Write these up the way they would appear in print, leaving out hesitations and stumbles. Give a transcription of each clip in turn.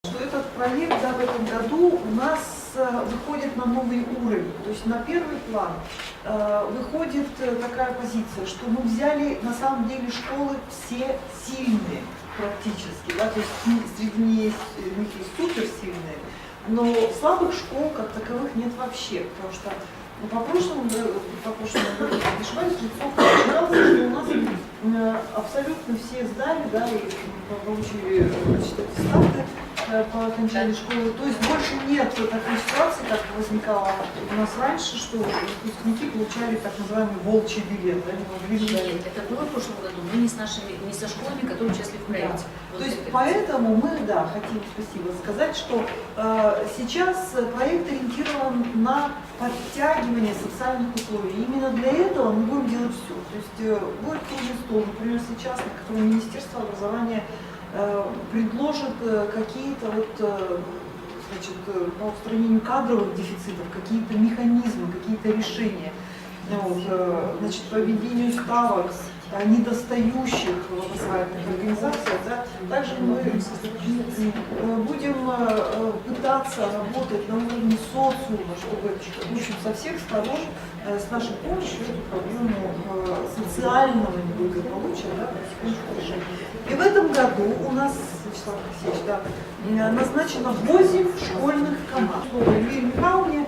Что этот проект, да, в этом году у нас выходит на новый уровень. То есть на первый план выходит такая позиция, что мы взяли на самом деле школы все сильные практически, да, то есть среди них есть суперсильные, но слабых школ как таковых нет вообще, потому что по прошлому году, не ошибаюсь, считалось, что у нас абсолютно все сдали, да, и получили, значит, аттестаты по окончании школы. То есть больше нет такой ситуации, как возникало у нас раньше, что выпускники получали так называемый волчий билет. Да, не могли сдать. Нет, это было в прошлом году, но не с нашими, не со школами, которые участвовали в проекте. Да. Вот То есть это. поэтому мы, да, хотим спасибо сказать, что сейчас проект ориентирован на подтягивание социальных условий. И именно для этого мы будем делать все. То есть будет круглый стол, например, сейчас, на котором Министерство образования предложит какие-то вот, значит, по устранению кадровых дефицитов, какие-то механизмы, какие-то решения, вот, значит, по введению ставок недостающих в образовательных организациях. Да. Также мы будем пытаться работать на уровне социума, чтобы, в общем, со всех сторон с нашей помощью эту проблему социального неблагополучия, да, потихонечку решать. И в этом году у нас, Вячеслав Алексеевич, да, назначено 8 школьных команд. Юрий Михайловне,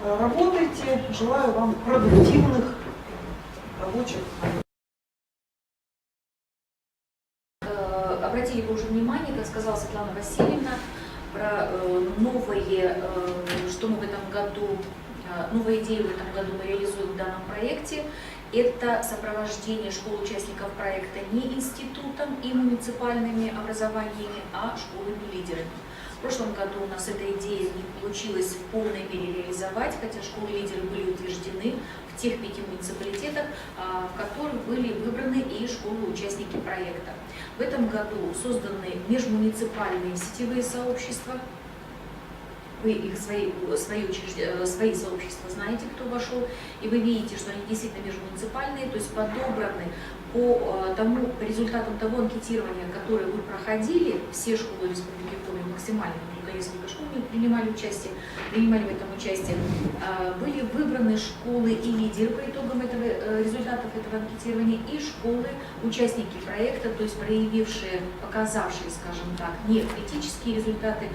работайте, желаю вам продуктивных рабочих. Обратили бы уже внимание, как сказала Светлана Васильевна, про новые, что мы в этом году, новые идеи в этом году мы реализуем в данном проекте. Это сопровождение школ-участников проекта не институтом и муниципальными образованиями, а школами-лидерами. В прошлом году у нас эта идея не получилось в полной мере реализовать, хотя школы-лидеры были утверждены в тех 5 муниципалитетах, в которых были выбраны и школы-участники проекта. В этом году созданы межмуниципальные сетевые сообщества. Вы их свои сообщества знаете, кто вошел, и вы видите, что они действительно межмуниципальные, то есть подобраны по результатам того анкетирования, которое вы проходили, все школы республики Коми максимально, только несколько школ принимали в этом участие, были выбраны школы и лидеры по итогам результатов этого анкетирования, и школы, участники проекта, то есть проявившие, показавшие, скажем так, не критические результаты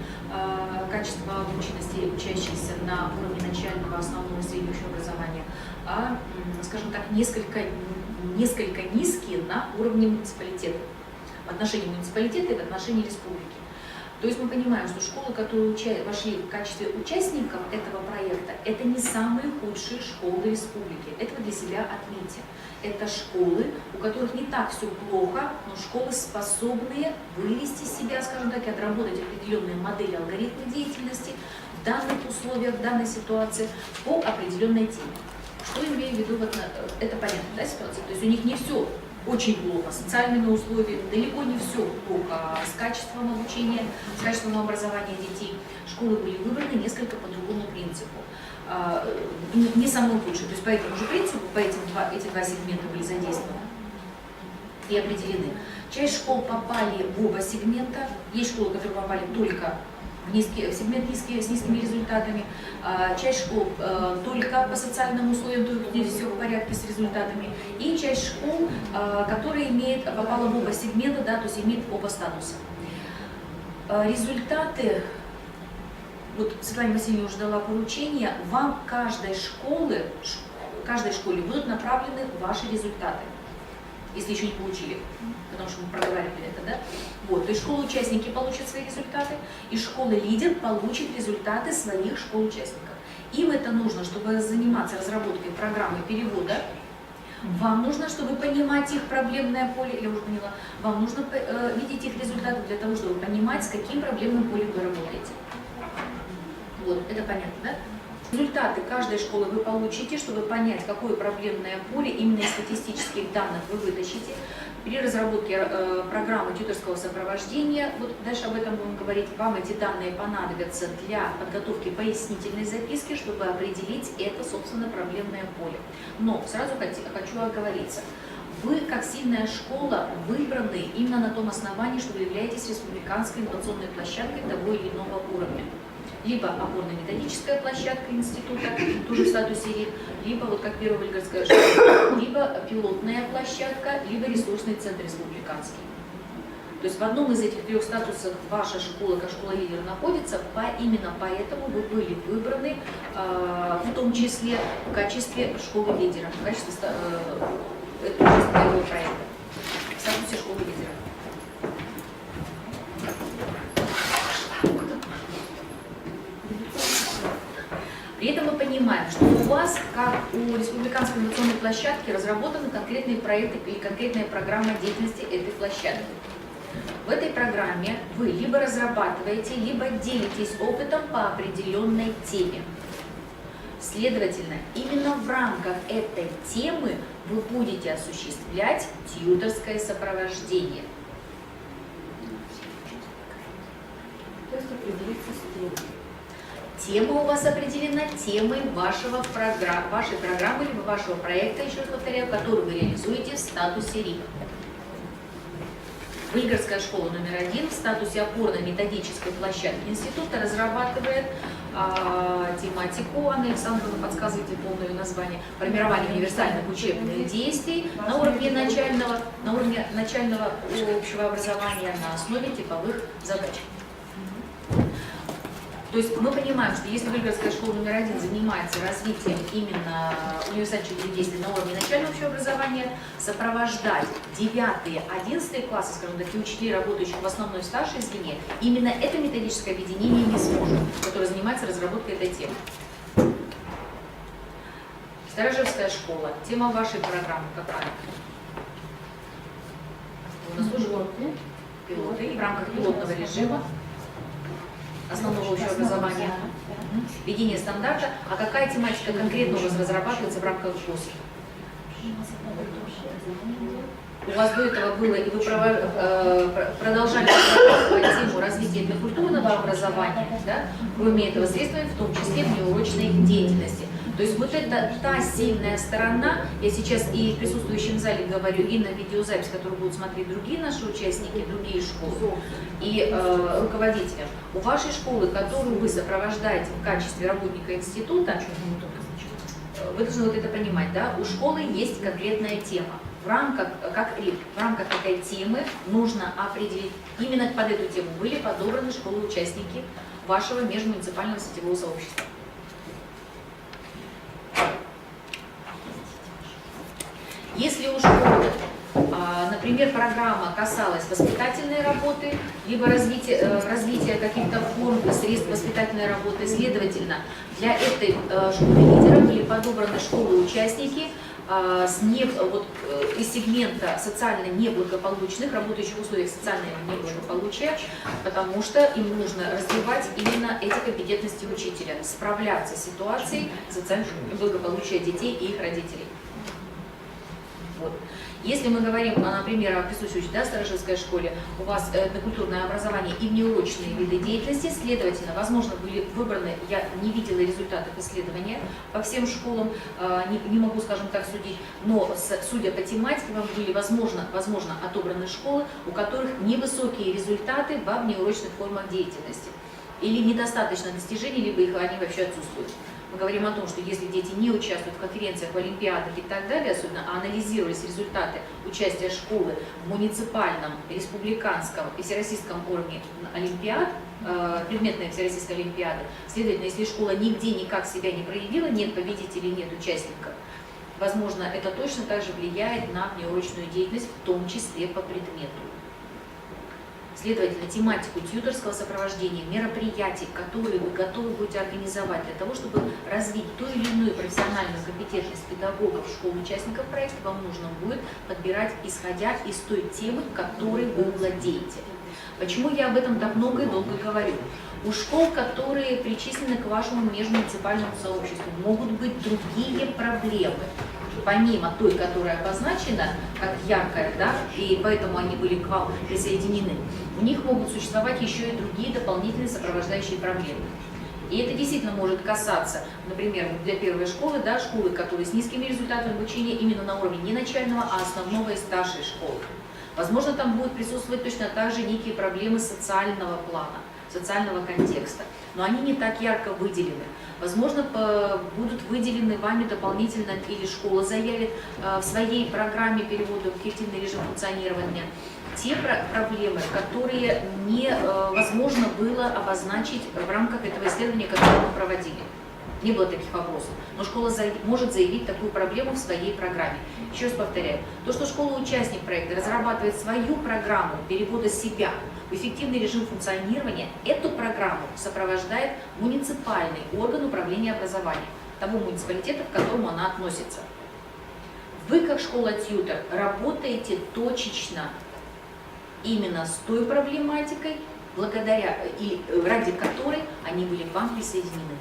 качества обученности учащихся на уровне начального, основного и среднего образования, а, скажем так, несколько низкие на уровне муниципалитета, в отношении муниципалитета и в отношении республики. То есть мы понимаем, что школы, которые вошли в качестве участников этого проекта, это не самые худшие школы республики. Это вы для себя отметьте. Это школы, у которых не так все плохо, но школы, способные вывести себя, скажем так, и отработать определенные модели алгоритмы деятельности в данных условиях, в данной ситуации по определенной теме. Что я имею в виду? Это понятно, да, ситуация? То есть у них не все очень плохо с социальными условиями, далеко не все плохо с качеством обучения, с качеством образования детей. Школы были выбраны несколько по другому принципу. Не самый худший, то есть по этому же принципу, эти два сегмента были задействованы и определены. Часть школ попали в оба сегмента, есть школы, которые попали только в сегмент с низкими результатами, часть школ только по социальным условиям, то есть здесь все в порядке с результатами, и часть школ, которые попала в оба сегмента, да, то есть имеет оба статуса. Результаты, вот Светлана Васильевна уже дала поручение, вам каждой школе будут направлены ваши результаты, если еще не получили, потому что мы проговаривали это, да? Вот, то есть школы-участники получат свои результаты, и школа-лидер получит результаты своих школ-участников. Им это нужно, чтобы заниматься разработкой программы перевода. Вам нужно, чтобы понимать их проблемное поле, я уже поняла, вам нужно видеть их результаты для того, чтобы понимать, с каким проблемным полем вы работаете. Вот, это понятно, да? Результаты каждой школы вы получите, чтобы понять, какое проблемное поле именно из статистических данных вы вытащите. При разработке программы тьюторского сопровождения, вот дальше об этом будем говорить, вам эти данные понадобятся для подготовки пояснительной записки, чтобы определить это, собственно, проблемное поле. Но сразу хочу оговориться. Вы, как сильная школа, выбраны именно на том основании, что вы являетесь республиканской инновационной площадкой того или иного уровня. Либо опорно-методическая площадка института, тоже в статусе РИК, либо, вот как первая Выльгарская школа, либо пилотная площадка, либо ресурсный центр республиканский. То есть в одном из этих трех статусов ваша школа, как школа-лидер, находится, именно поэтому вы были выбраны, в том числе в качестве школы-лидера, в качестве этого проекта, в статусе школы-лидера. При этом мы понимаем, что у вас, как у Республиканской инновационной площадки, разработаны конкретные проекты или конкретная программа деятельности этой площадки. В этой программе вы либо разрабатываете, либо делитесь опытом по определенной теме. Следовательно, именно в рамках этой темы вы будете осуществлять тьюторское сопровождение. То есть определиться с темой. Тема у вас определена темой вашей программы либо вашего проекта, еще раз повторяю, который вы реализуете в статусе РИК. Выльгарская школа номер 1 в статусе опорно-методической площадки института разрабатывает тематику, Анна Александровна, подсказывайте полное название, формирование универсальных учебных действий на уровне начального общего образования на основе типовых задач. То есть мы понимаем, что если Выльгарская школа номер 1 занимается развитием именно универсальных действий на уровне начального общего образования, сопровождать 9-11 классы, скажем так, и учителей, работающих в основной старшей звене, именно это методическое объединение не сможет, которое занимается разработкой этой темы. Сторожевская школа. Тема вашей программы какая? У нас тоже пилоты. И в рамках пилотного режима основного общего образования, введение стандарта. А какая тематика конкретно у вас разрабатывается в рамках ГОС? У вас до этого было, и вы продолжали разрабатывать тему развития этнокультурного образования, да? Кроме этого средствами, в том числе внеурочной деятельности. То есть вот это та сильная сторона, я сейчас и присутствующим в зале говорю, и на видеозапись, которую будут смотреть другие наши участники, другие школы, и руководители. У вашей школы, которую вы сопровождаете в качестве работника института, вы должны вот это понимать, да, у школы есть конкретная тема. В рамках этой темы нужно определить, именно под эту тему были подобраны школы-участники вашего межмуниципального сетевого сообщества. Если у школы, например, программа касалась воспитательной работы, либо развития каких-то форм и средств воспитательной работы, следовательно, для этой школы-лидера были подобраны школы-участники из сегмента социально неблагополучных, работающих в условиях социального неблагополучия, потому что им нужно развивать именно эти компетентности учителя, справляться с ситуацией социального неблагополучия детей и их родителей. Вот. Если мы говорим, например, о присутствующей, да, Сторожевской школе, у вас этнокультурное образование и внеурочные виды деятельности, следовательно, возможно, были выбраны, я не видела результатов исследования по всем школам, не могу, скажем так, судить, но судя по тематике, вам были, возможно, отобраны школы, у которых невысокие результаты во внеурочных формах деятельности или недостаточно достижений, либо они вообще отсутствуют. Мы говорим о том, что если дети не участвуют в конференциях, в олимпиадах и так далее, особенно анализировались результаты участия школы в муниципальном, республиканском и всероссийском уровне олимпиад, предметные всероссийские олимпиады, следовательно, если школа нигде никак себя не проявила, нет победителей, нет участников, возможно, это точно также влияет на внеурочную деятельность, в том числе по предмету. Следовательно, тематику тьюторского сопровождения, мероприятий, которые вы готовы будете организовать для того, чтобы развить ту или иную профессиональную компетентность педагогов, школ, участников проекта, вам нужно будет подбирать, исходя из той темы, которой вы владеете. Почему я об этом так много и долго говорю? У школ, которые причислены к вашему межмуниципальному сообществу, могут быть другие проблемы. Помимо той, которая обозначена как яркая, да, и поэтому они были к вам присоединены, у них могут существовать еще и другие дополнительные сопровождающие проблемы. И это действительно может касаться, например, для первой школы, да, школы, которые с низкими результатами обучения именно на уровне не начального, а основного и старшей школы. Возможно, там будут присутствовать точно так же некие проблемы социального плана, социального контекста, но они не так ярко выделены. Возможно, будут выделены вами дополнительно, или школа заявит в своей программе перевода в эффективный режим функционирования те проблемы, которые невозможно было обозначить в рамках этого исследования, которое мы проводили. Не было таких вопросов. Но школа может заявить такую проблему в своей программе. Еще раз повторяю, то, что школа-участник проекта разрабатывает свою программу перевода себя в эффективный режим функционирования, эту программу сопровождает муниципальный орган управления образованием того муниципалитета, к которому она относится. Вы, как школа-тьютор, работаете точечно именно с той проблематикой, благодаря и ради которой они были к вам присоединены.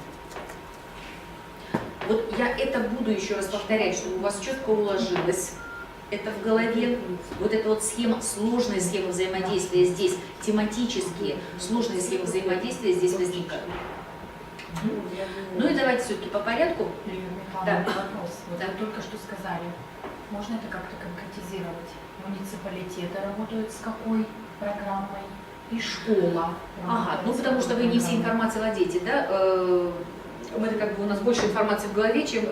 Вот я это буду еще раз повторять, чтобы у вас четко уложилось это в голове. Вот эта вот схема, сложная схема взаимодействия здесь, тематические сложные схемы взаимодействия здесь возникают. Ну и давайте все-таки по порядку. Да. Да. Вопрос. Вот Да. вы только что сказали. Можно это как-то конкретизировать? Муниципалитеты работают с какой программой? И школа. Ага, ну потому что вы не всей информацией владеете, да? Это как бы у нас больше информации в голове, чем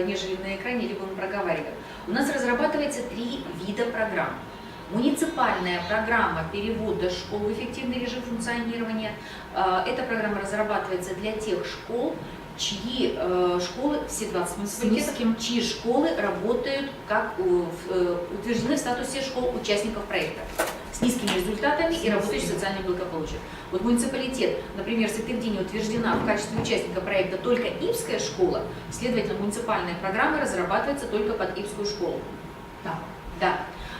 нежели на экране, либо мы проговариваем. У нас разрабатывается 3 вида программ. Муниципальная программа перевода школ в эффективный режим функционирования. Эта программа разрабатывается для тех школ, чьи школы, все 20 муниципалитетов, чьи школы работают, как утверждены в статусе школ участников проекта, с низкими результатами и работающих социальным благополучием. Вот муниципалитет, например, в Сытырдине утверждена в качестве участника проекта только Ипская школа, следовательно, муниципальная программа разрабатывается только под Ипскую школу. Да. Да.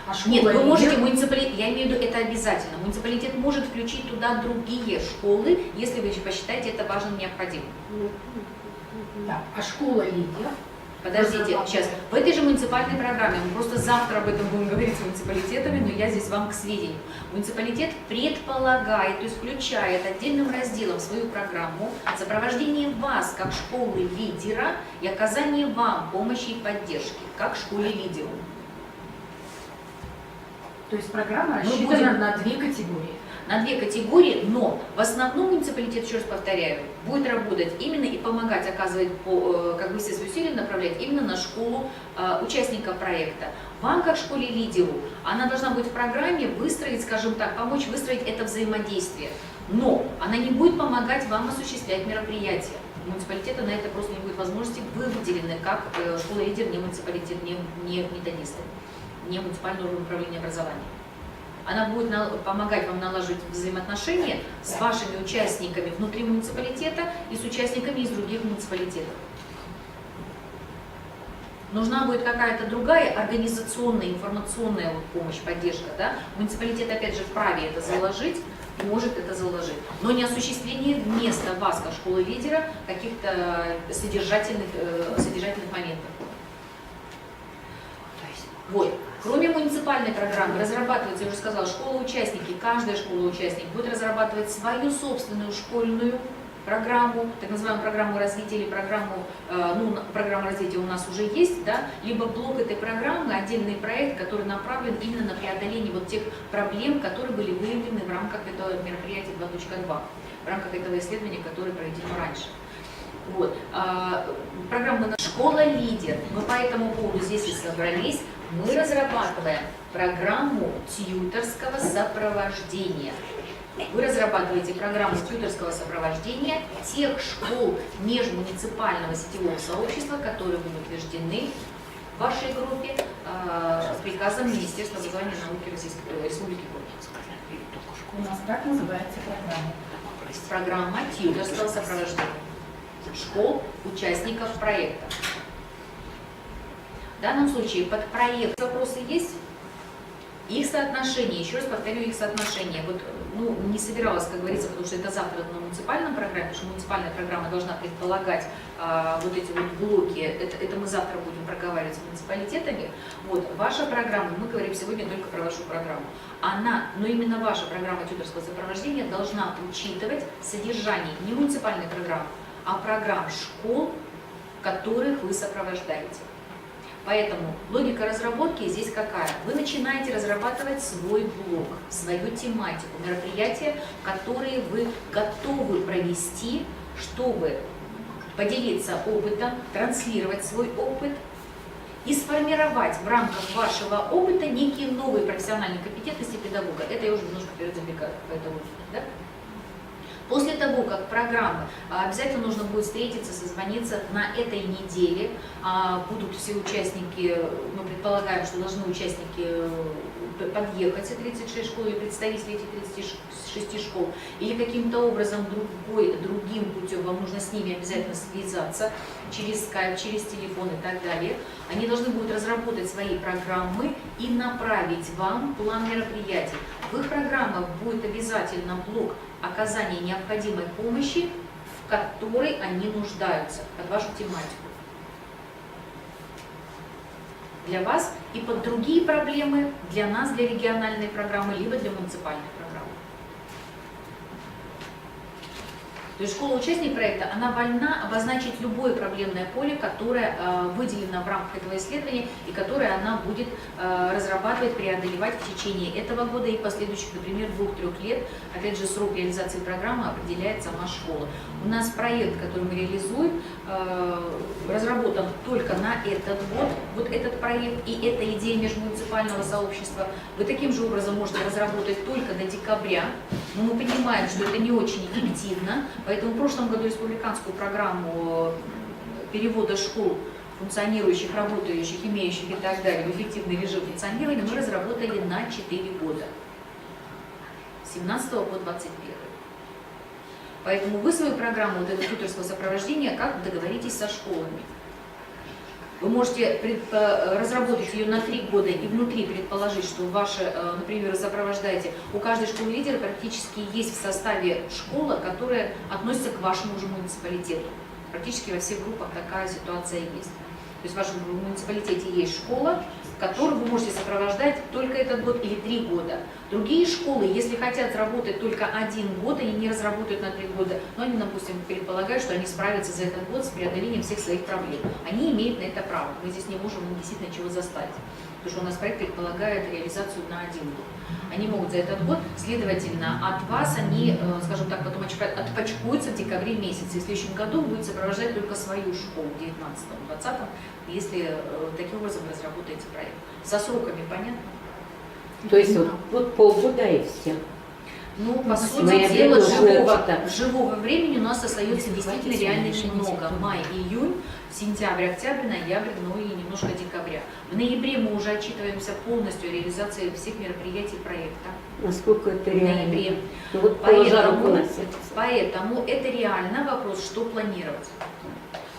А школа Нет, вы можете, лидер? я имею в виду, это обязательно. Муниципалитет может включить туда другие школы, если вы посчитаете это важным и необходимым. Да. А школа лидер? Подождите, сейчас. В этой же муниципальной программе, мы просто завтра об этом будем говорить с муниципалитетами, но я здесь вам к сведению. Муниципалитет предполагает, то есть включает отдельным разделом в свою программу сопровождение вас как школы лидера и оказание вам помощи и поддержки как школе лидеру. То есть программа Мы рассчитана будем- на 2 категории. На 2 категории, но в основном муниципалитет, еще раз повторяю, будет работать именно и помогать, оказывать, как бы все свои усилия направлять именно на школу участника проекта. Вам, как школе лидеру, она должна быть в программе выстроить, скажем так, помочь выстроить это взаимодействие. Но она не будет помогать вам осуществлять мероприятия. У муниципалитета на это просто не будет возможности. Вы выделены как школа лидер, не муниципалитет, не методисты, не муниципальный орган управления образованием. Она будет помогать вам налаживать взаимоотношения с вашими участниками внутри муниципалитета и с участниками из других муниципалитетов. Нужна будет какая-то другая организационная, информационная помощь, поддержка. Да? Муниципалитет, опять же, вправе это заложить и может это заложить. Но не осуществление вместо вас, как школы лидера, каких-то содержательных моментов. Вот. Кроме муниципальной программы разрабатывается, я уже сказала, школа-участники, каждая школа-участник будет разрабатывать свою собственную школьную программу, так называемую программу развития или программу, программа развития у нас уже есть, да, либо блок этой программы, отдельный проект, который направлен именно на преодоление вот тех проблем, которые были выявлены в рамках этого мероприятия 2.2, в рамках этого исследования, которое проведено раньше. Вот. Программа «Школа лидер». Мы по этому поводу здесь и собрались. Мы разрабатываем программу тьюторского сопровождения. Вы разрабатываете программу тьюторского сопровождения тех школ межмуниципального сетевого сообщества, которые будут утверждены в вашей группе приказом Министерства образования и науки Республики Коми. У нас как называется программа? Программа тьюторского сопровождения школ, участников проекта. В данном случае под проект вопросы есть? Их соотношение, еще раз повторю, их соотношение. Вот, не собиралась, как говорится, потому что это завтра на муниципальном программе, потому что муниципальная программа должна предполагать вот эти вот блоки, это мы завтра будем проговаривать с муниципалитетами. Вот, ваша программа, мы говорим сегодня только про вашу программу, но именно ваша программа тьюторского сопровождения должна учитывать содержание не муниципальной программы, а программ школ, которых вы сопровождаете. Поэтому логика разработки здесь какая? Вы начинаете разрабатывать свой блок, свою тематику, мероприятия, которые вы готовы провести, чтобы поделиться опытом, транслировать свой опыт и сформировать в рамках вашего опыта некие новые профессиональные компетентности педагога. Это я уже немножко вперед забегаю, поэтому, да? После того, как программы, обязательно нужно будет встретиться, созвониться на этой неделе. Будут все участники, мы предполагаем, что должны участники подъехать, все 36 школ, или представители этих 36 школ, или каким-то образом другим путем, вам нужно с ними обязательно связаться через скайп, через телефон и так далее. Они должны будут разработать свои программы и направить вам план мероприятий. В их программах будет обязательно блок оказания необходимой помощи, в которой они нуждаются, под вашу тематику. Для вас и под другие проблемы, для нас, для региональной программы, либо для муниципальной программы. То есть школа-участник проекта, она вольна обозначить любое проблемное поле, которое выделено в рамках этого исследования и которое она будет разрабатывать, преодолевать в течение этого года и последующих, например, 2-3 лет. Опять же, срок реализации программы определяет сама школа. У нас проект, который мы реализуем, разработан только на этот год. Вот этот проект и эта идея межмуниципального сообщества вы таким же образом можете разработать только до декабря. Но мы понимаем, что это не очень эффективно. Поэтому в прошлом году республиканскую программу перевода школ, функционирующих, работающих, имеющих и так далее, в эффективный режим функционирования мы разработали на 4 года. С 17 по 21. Поэтому вы свою программу вот этого туторского сопровождения как договоритесь со школами. Вы можете разработать ее на 3 года и внутри предположить, что ваши, например, вы сопровождаете, у каждой школы лидера практически есть в составе школа, которая относится к вашему же муниципалитету. Практически во всех группах такая ситуация есть. То есть в вашем муниципалитете есть школа, которую вы можете сопровождать только этот год или 3 года. Другие школы, если хотят работать только 1 год, они не разработают на 3 года, но они, допустим, предполагают, что они справятся за этот год с преодолением всех своих проблем. Они имеют на это право. Мы здесь не можем действительно чего заставить, потому что у нас проект предполагает реализацию на 1 год. Они могут за этот год, следовательно, от вас они, скажем так, потом отпочкуются в декабре месяце. И в следующем году будет сопровождать только свою школу в 19-20, если таким образом разработаете проект. Со сроками понятно? То есть вот полгода и все. Ну, по сути дела, живого времени у нас остается действительно реально немного. Май, июнь, сентябрь, октябрь, ноябрь, ну и немножко декабря. В ноябре мы уже отчитываемся полностью о реализации всех мероприятий проекта. Насколько это реально? В ноябре. Ну, вот Поэтому это реально вопрос, что планировать.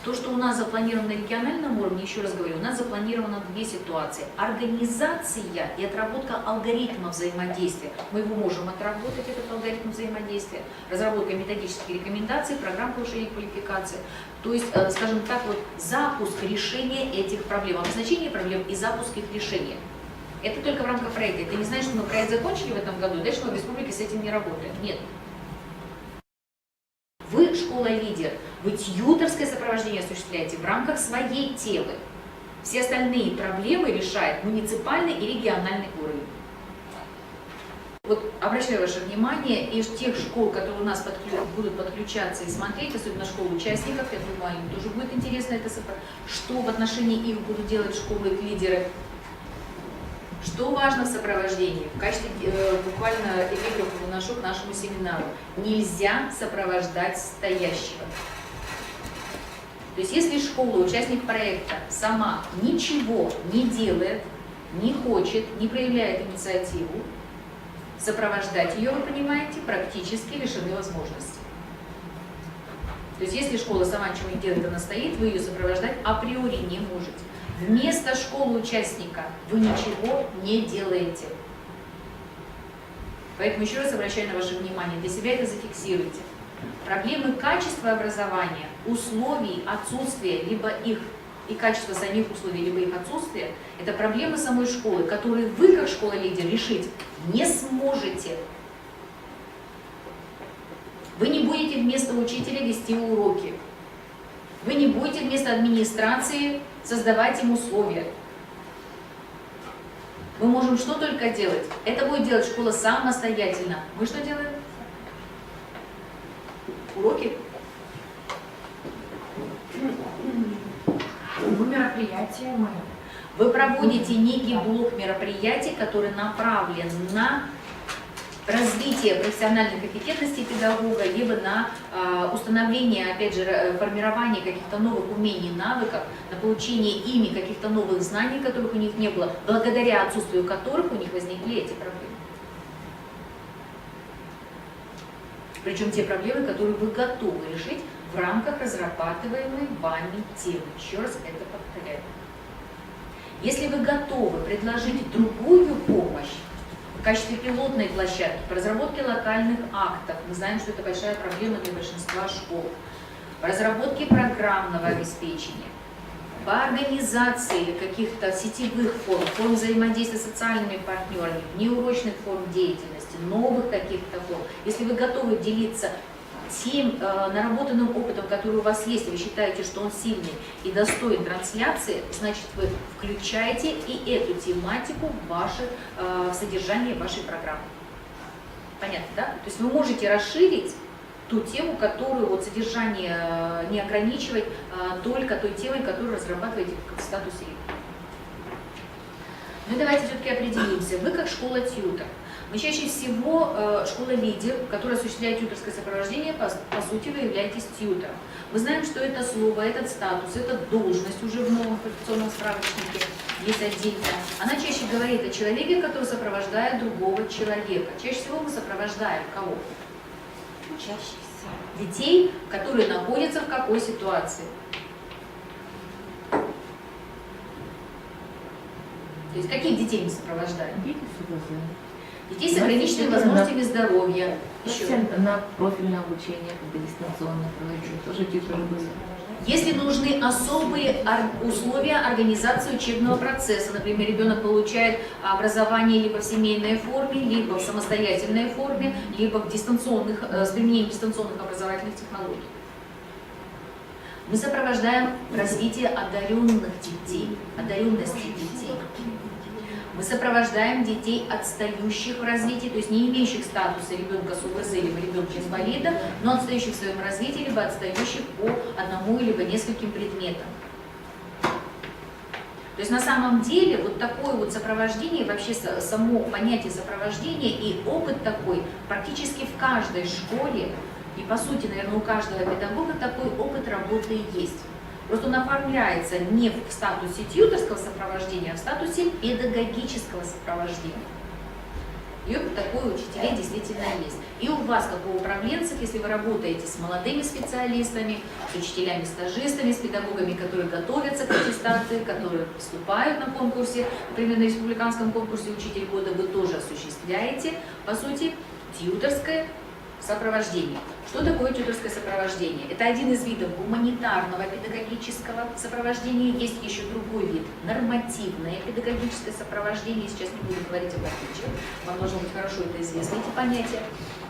То, что у нас запланировано на региональном уровне, еще раз говорю, у нас запланировано 2 ситуации. Организация и отработка алгоритма взаимодействия. Мы его можем отработать, этот алгоритм взаимодействия. Разработка методических рекомендаций, программ повышения квалификации. То есть, скажем так, вот запуск решения этих проблем, обозначение проблем и запуск их решения. Это только в рамках проекта. Это не значит, что мы проект закончили в этом году, дальше мы в республике с этим не работаем. Нет. Вы школа-лидер, вы тьюторское сопровождение осуществляете в рамках своей темы. Все остальные проблемы решает муниципальный и региональный уровень. Вот обращаю ваше внимание, из тех школ, которые у нас будут подключаться и смотреть, особенно школ участников, я думаю, им тоже будет интересно это, что в отношении их будут делать школы, их лидеры. Что важно в сопровождении? В качестве буквально эпиграфа выношу к нашему семинару. Нельзя сопровождать стоящего. То есть если школа, участник проекта, сама ничего не делает, не хочет, не проявляет инициативу, сопровождать ее, вы понимаете, практически лишены возможности. То есть если школа сама ничего не делает, она стоит, вы ее сопровождать априори не можете. Вместо школы участника вы ничего не делаете. Поэтому еще раз обращаю на ваше внимание, для себя это зафиксируйте. Проблемы качества образования, условий, отсутствия, либо их, и качество самих условий, либо их отсутствия, это проблемы самой школы, которые вы, как школа-лидер, решить не сможете. Вы не будете вместо учителя вести уроки. Вы не будете вместо администрации создавать им условия. Мы можем что только делать. Это будет делать школа самостоятельно. Мы что делаем? Уроки. Мероприятия мы. Вы проводите некий блок мероприятий, который направлен на развитие профессиональной компетентности педагога, либо на установление, опять же, формирование каких-то новых умений, навыков, на получение ими каких-то новых знаний, которых у них не было, благодаря отсутствию которых у них возникли эти проблемы. Причем те проблемы, которые вы готовы решить в рамках разрабатываемой вами темы. Еще раз это повторяю. Если вы готовы предложить другую помощь в качестве пилотной площадки по разработке локальных актов, мы знаем, что это большая проблема для большинства школ, по разработке программного обеспечения, по организации каких-то сетевых форм взаимодействия с социальными партнерами, неурочных форм деятельности, новых каких-то форм, если вы готовы делиться тем наработанным опытом, который у вас есть, и вы считаете, что он сильный и достоин трансляции, значит, вы включаете и эту тематику в содержание вашей программы. Понятно, да? То есть вы можете расширить ту тему, которую вот содержание не ограничивать только той темой, которую разрабатываете в статусе. Ну давайте все-таки определимся. Вы как школа-тьютор. Вы чаще всего школа-лидер, которая осуществляет тьюторское сопровождение, по сути вы являетесь тьютором. Мы знаем, что это слово, этот статус, эта должность уже в новом квалификационном справочнике есть отдельно. Она чаще говорит о человеке, который сопровождает другого человека. Чаще всего мы сопровождаем кого? Чаще всего. Детей, которые находятся в какой ситуации? То есть каких детей мы сопровождаем? Дети с УВЗ. Детей с ограниченными возможностями здоровья. Еще. На профильное обучение, когда дистанционно проводили, тоже тьюторы были. Если нужны особые условия организации учебного процесса, например, ребенок получает образование либо в семейной форме, либо в самостоятельной форме, либо в с применением дистанционных образовательных технологий. Мы сопровождаем развитие одаренных детей, одаренности детей. Мы сопровождаем детей, отстающих в развитии, то есть не имеющих статуса ребенка с УВЗ либо ребенка-инвалида, но отстающих в своем развитии, либо отстающих по одному либо нескольким предметам. То есть на самом деле вот такое вот сопровождение, вообще само понятие сопровождения и опыт такой практически в каждой школе, и по сути, наверное, у каждого педагога такой опыт работы есть. Просто он оформляется не в статусе тьюторского сопровождения, а в статусе педагогического сопровождения. И опыт такой у учителей действительно есть. И у вас, как у управленцев, если вы работаете с молодыми специалистами, с учителями-стажистами, с педагогами, которые готовятся к аттестации, которые поступают на конкурсе, например, на республиканском конкурсе «Учитель года», вы тоже осуществляете, по сути, тьюторское сопровождение. Что такое тьюторское сопровождение? Это один из видов гуманитарного педагогического сопровождения. Есть еще другой вид – нормативное педагогическое сопровождение. Сейчас не буду говорить об отличиях. Вам должно быть хорошо это известно, эти понятия.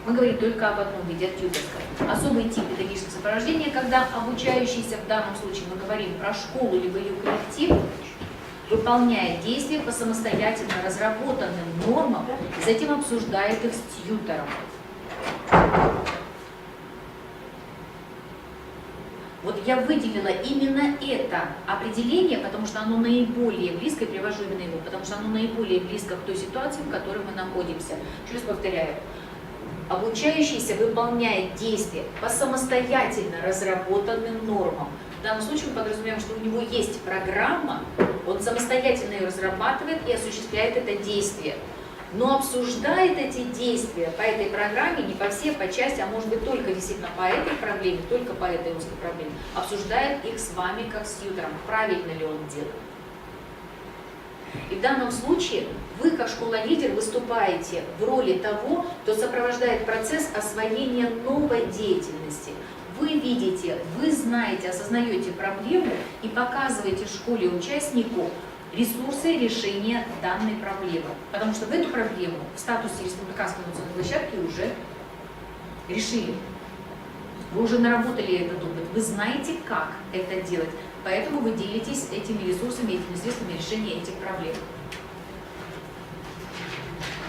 Мы говорим только об одном виде, о тьюторском. Особый тип педагогического сопровождения, когда обучающийся, в данном случае мы говорим про школу либо ее коллектив, выполняет действия по самостоятельно разработанным нормам и затем обсуждает их с тьютором. Вот я выделила именно это определение, потому что оно наиболее близко, и привожу именно его, потому что оно наиболее близко к той ситуации, в которой мы находимся. Еще раз повторяю. Обучающийся выполняет действия по самостоятельно разработанным нормам. В данном случае мы подразумеваем, что у него есть программа, он самостоятельно ее разрабатывает и осуществляет это действие. Но обсуждает эти действия по этой программе не по всей, по части, а может быть только действительно по этой проблеме, только по этой узкой проблеме, обсуждает их с вами как с тьютором, правильно ли он делает. И в данном случае вы, как школа-лидер, выступаете в роли того, кто сопровождает процесс освоения новой деятельности. Вы видите, вы знаете, осознаете проблему и показываете школе-участнику ресурсы решения данной проблемы. Потому что в эту проблему в статусе республиканской инновационной площадки уже решили. Вы уже наработали этот опыт, вы знаете, как это делать, поэтому вы делитесь этими ресурсами, этими средствами решения этих проблем.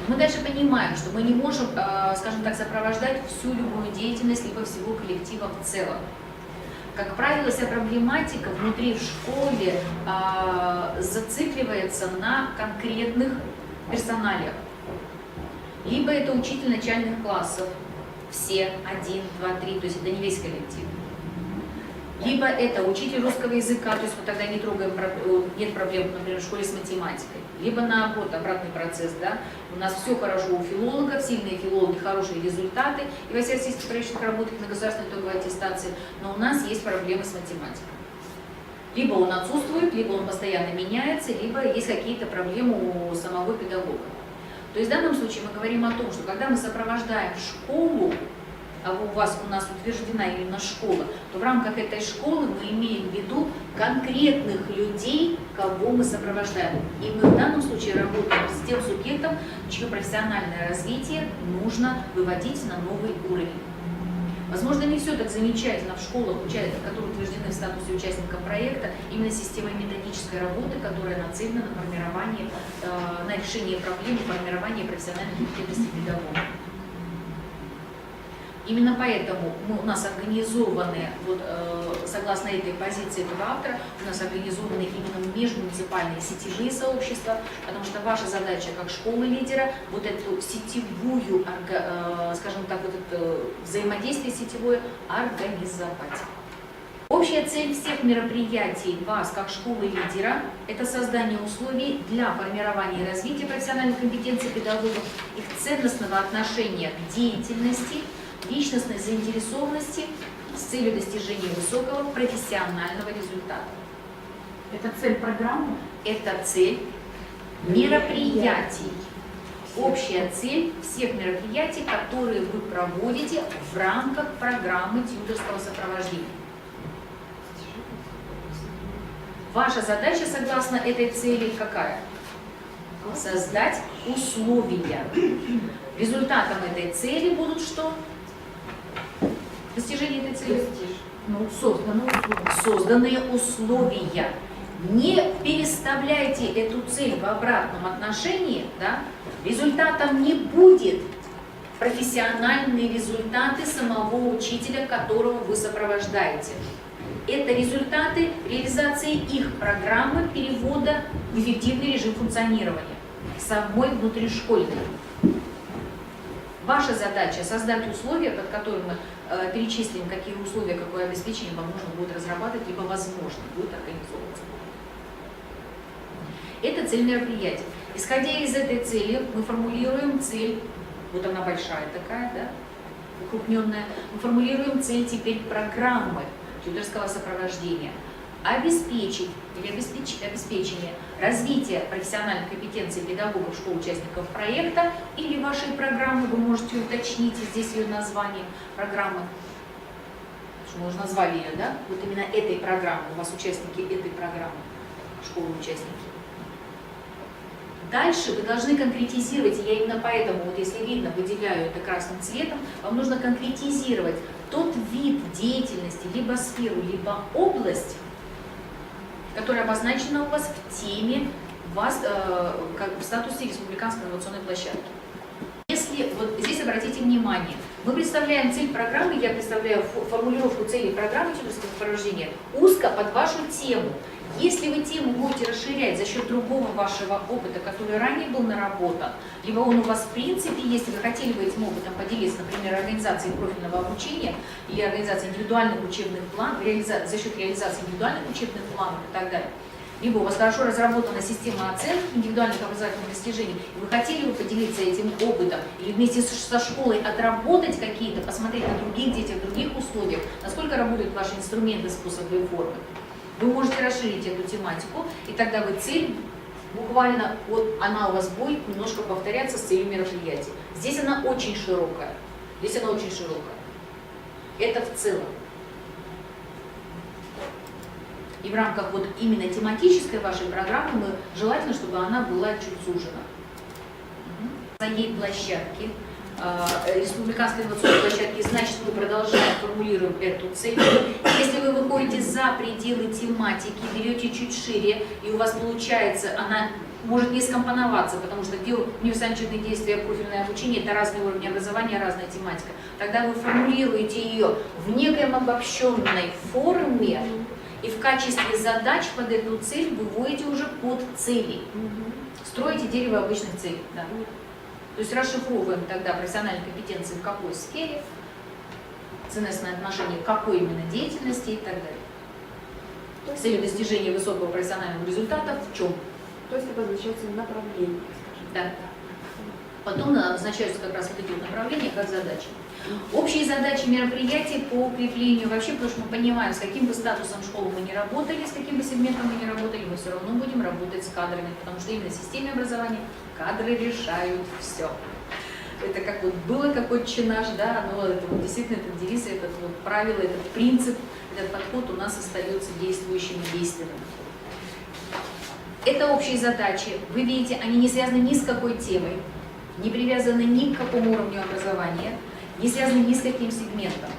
Мы дальше понимаем, что мы не можем, скажем так, сопровождать всю любую деятельность либо всего коллектива в целом. Как правило, вся проблематика внутри в школе зацикливается на конкретных персоналиях. Либо это учитель начальных классов, все, 1, 2, 3, то есть это не весь коллектив. Либо это учитель русского языка, то есть мы тогда не трогаем, нет проблем, например, в школе с математикой. Либо наоборот, обратный процесс, да, у нас все хорошо у филологов, сильные филологи, хорошие результаты, и во всероссийских проверочных работах на государственной итоговой аттестации, но у нас есть проблемы с математикой. Либо он отсутствует, либо он постоянно меняется, либо есть какие-то проблемы у самого педагога. То есть в данном случае мы говорим о том, что когда мы сопровождаем школу, а у нас утверждена именно школа, то в рамках этой школы мы имеем в виду конкретных людей, кого мы сопровождаем. И мы в данном случае работаем с тем субъектом, чье профессиональное развитие нужно выводить на новый уровень. Возможно, не все так замечательно в школах, которые утверждены в статусе участника проекта, именно системой методической работы, которая нацелена на формирование, на решение проблем, формирование профессиональной компетентности педагога. Именно поэтому у нас организованы, согласно этой позиции этого автора, у нас организованы именно межмуниципальные сетевые сообщества, потому что ваша задача как школы-лидера вот эту сетевую, скажем так, это взаимодействие сетевое организовать. Общая цель всех мероприятий вас как школы-лидера – это создание условий для формирования и развития профессиональной компетенции педагогов, их ценностного отношения к деятельности, личностной заинтересованности с целью достижения высокого профессионального результата. Это цель программы? Это цель мероприятий. Общая цель всех мероприятий, которые вы проводите в рамках программы тьюторского сопровождения. Ваша задача, согласно этой цели, какая? Создать условия. Результатом этой цели будут что? Достижение этой цели? Созданные условия. Не переставляйте эту цель в обратном отношении, да? Результатом не будет профессиональные результаты самого учителя, которого вы сопровождаете. Это результаты реализации их программы перевода в эффективный режим функционирования, самой внутришкольной. Ваша задача создать условия, под которыми мы перечислим, какие условия, какое обеспечение вам нужно будет разрабатывать, либо возможно будет организовываться. Это цель мероприятия. Исходя из этой цели, мы формулируем цель, вот она большая такая, да, укрупненная, мы формулируем цель теперь программы тьюторского сопровождения. Обеспечить или обеспечение развития профессиональных компетенций педагогов школ участников проекта или вашей программы, вы можете уточнить здесь ее название программы, что мы уже назвали ее, да, вот именно этой программы, у вас участники этой программы, школы-участники. Дальше вы должны конкретизировать, и я именно поэтому, вот если видно, выделяю это красным цветом, вам нужно конкретизировать тот вид деятельности, либо сферу, либо область, которая обозначена у вас в теме, как в статусе республиканской инновационной площадки. Если, вот здесь обратите внимание, мы представляем цель программы, я представляю формулировку целей программы тьюторского сопровождения узко под вашу тему. Если вы тему будете расширять за счет другого вашего опыта, который ранее был наработан, либо он у вас в принципе есть, и вы хотели бы этим опытом поделиться, например, организацией профильного обучения или организацией индивидуальных учебных планов, за счет реализации индивидуальных учебных планов и так далее, либо у вас хорошо разработана система оценки индивидуальных образовательных достижений, и вы хотели бы поделиться этим опытом, или вместе со школой отработать какие-то, посмотреть на других детях, в других условиях, насколько работают ваши инструменты, способы и формы. Вы можете расширить эту тематику, и тогда вы цель, буквально, вот она у вас будет немножко повторяться с целью мероприятия. Здесь она очень широкая. Здесь она очень широкая. Это в целом. И в рамках вот именно тематической вашей программы мы желательно, чтобы она была чуть сужена. На ей площадке республиканской инновационной площадки, значит, мы продолжаем, формулируем эту цель. Если вы выходите за пределы тематики, берете чуть шире, и у вас получается, она может не скомпоноваться, потому что универсальные учебные действия, профильное обучение – это разные уровни образования, разная тематика. Тогда вы формулируете ее в некой обобщенной форме, и в качестве задач под эту цель выводите уже под цели. Строите дерево обычных целей. Да. То есть расшифровываем тогда профессиональные компетенции в какой сфере, ценностное отношение к какой именно деятельности и так далее. С целью достижения высокого профессионального результата в чем? То есть обозначается направление, скажем. Да. Потом обозначаются как раз вот эти вот направления как задачи. Общие задачи мероприятий по укреплению вообще, потому что мы понимаем, с каким бы статусом школы мы не работали, с каким бы сегментом мы не работали, мы все равно будем работать с кадрами, потому что именно в системе образования кадры решают все. Это как вот было какой чинаж, да, но это вот действительно этот девиз, этот вот правило, этот принцип, этот подход у нас остается действующим и действенным. Это общие задачи. Вы видите, они не связаны ни с какой темой, не привязаны ни к какому уровню образования, не связаны ни с каким сегментом.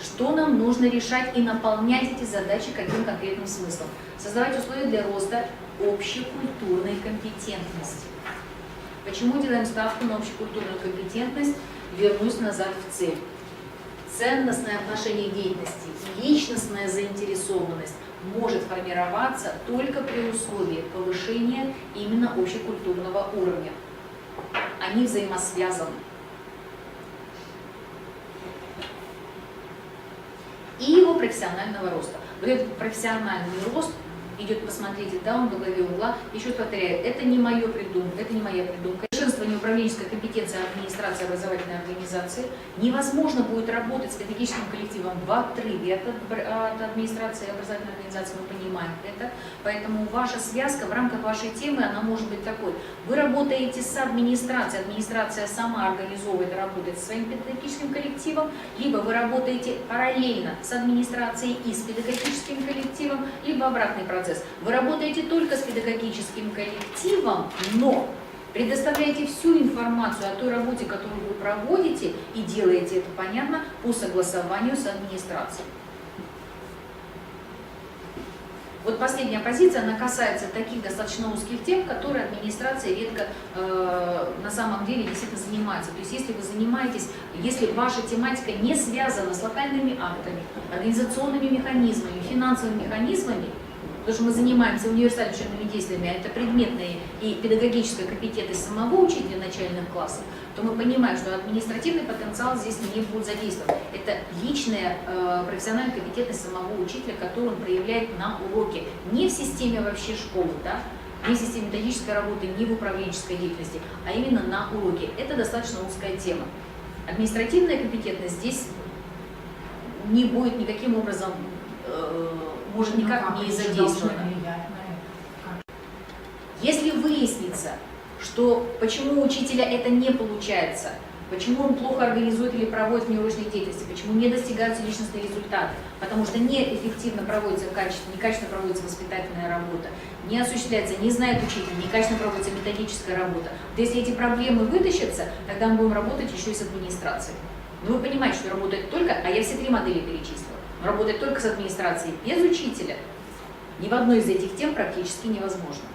Что нам нужно решать и наполнять эти задачи каким конкретным смыслом? Создавать условия для роста общекультурной компетентности. Почему делаем ставку на общекультурную компетентность? Вернусь назад в цель. Ценностное отношение к деятельности, личностная заинтересованность может формироваться только при условии повышения именно общекультурного уровня. Они взаимосвязаны. И его профессионального роста. Вот этот профессиональный рост идет, посмотрите, да, он во главе угла. Еще повторяю, это не мое придумка, это не моя придумка. Совершенствование управленческой компетенции администрации образовательной организации. Невозможно будет работать с педагогическим коллективом в отрыве от администрации образовательной организации, мы понимаем это. Поэтому ваша связка в рамках вашей темы, она может быть такой. Вы работаете с администрацией, администрация сама организовывает, работает со своим педагогическим коллективом, либо вы работаете параллельно с администрацией и с педагогическим коллективом, либо обратный процесс. Вы работаете только с педагогическим коллективом, но предоставляете всю информацию о той работе, которую вы проводите, и делаете это, понятно, по согласованию с администрацией. Вот последняя позиция, она касается таких достаточно узких тем, которые администрация редко на самом деле действительно занимается. То есть если вы занимаетесь, если ваша тематика не связана с локальными актами, организационными механизмами, финансовыми механизмами, потому что мы занимаемся универсальными учебными действиями, а это предметная и педагогическая компетентность самого учителя начальных классов, то мы понимаем, что административный потенциал здесь не будет задействован. Это личная профессиональная компетентность самого учителя, которую он проявляет на уроке. Не в системе вообще школы, да? Не в системе методической работы, не в управленческой деятельности, а именно на уроке. Это достаточно узкая тема. Административная компетентность здесь не будет никаким образом, может никак не задействована. Если выяснится, что почему у учителя это не получается, почему он плохо организует или проводит внеурочные деятельности, почему не достигаются личностные результаты, потому что неэффективно проводится некачественно проводится воспитательная работа, не осуществляется, не знает учитель, некачественно проводится методическая работа. То если эти проблемы вытащатся, тогда мы будем работать еще и с администрацией. Но вы понимаете, что работает только, а я все три модели перечислила, работать только с администрацией без учителя ни в одной из этих тем практически невозможно.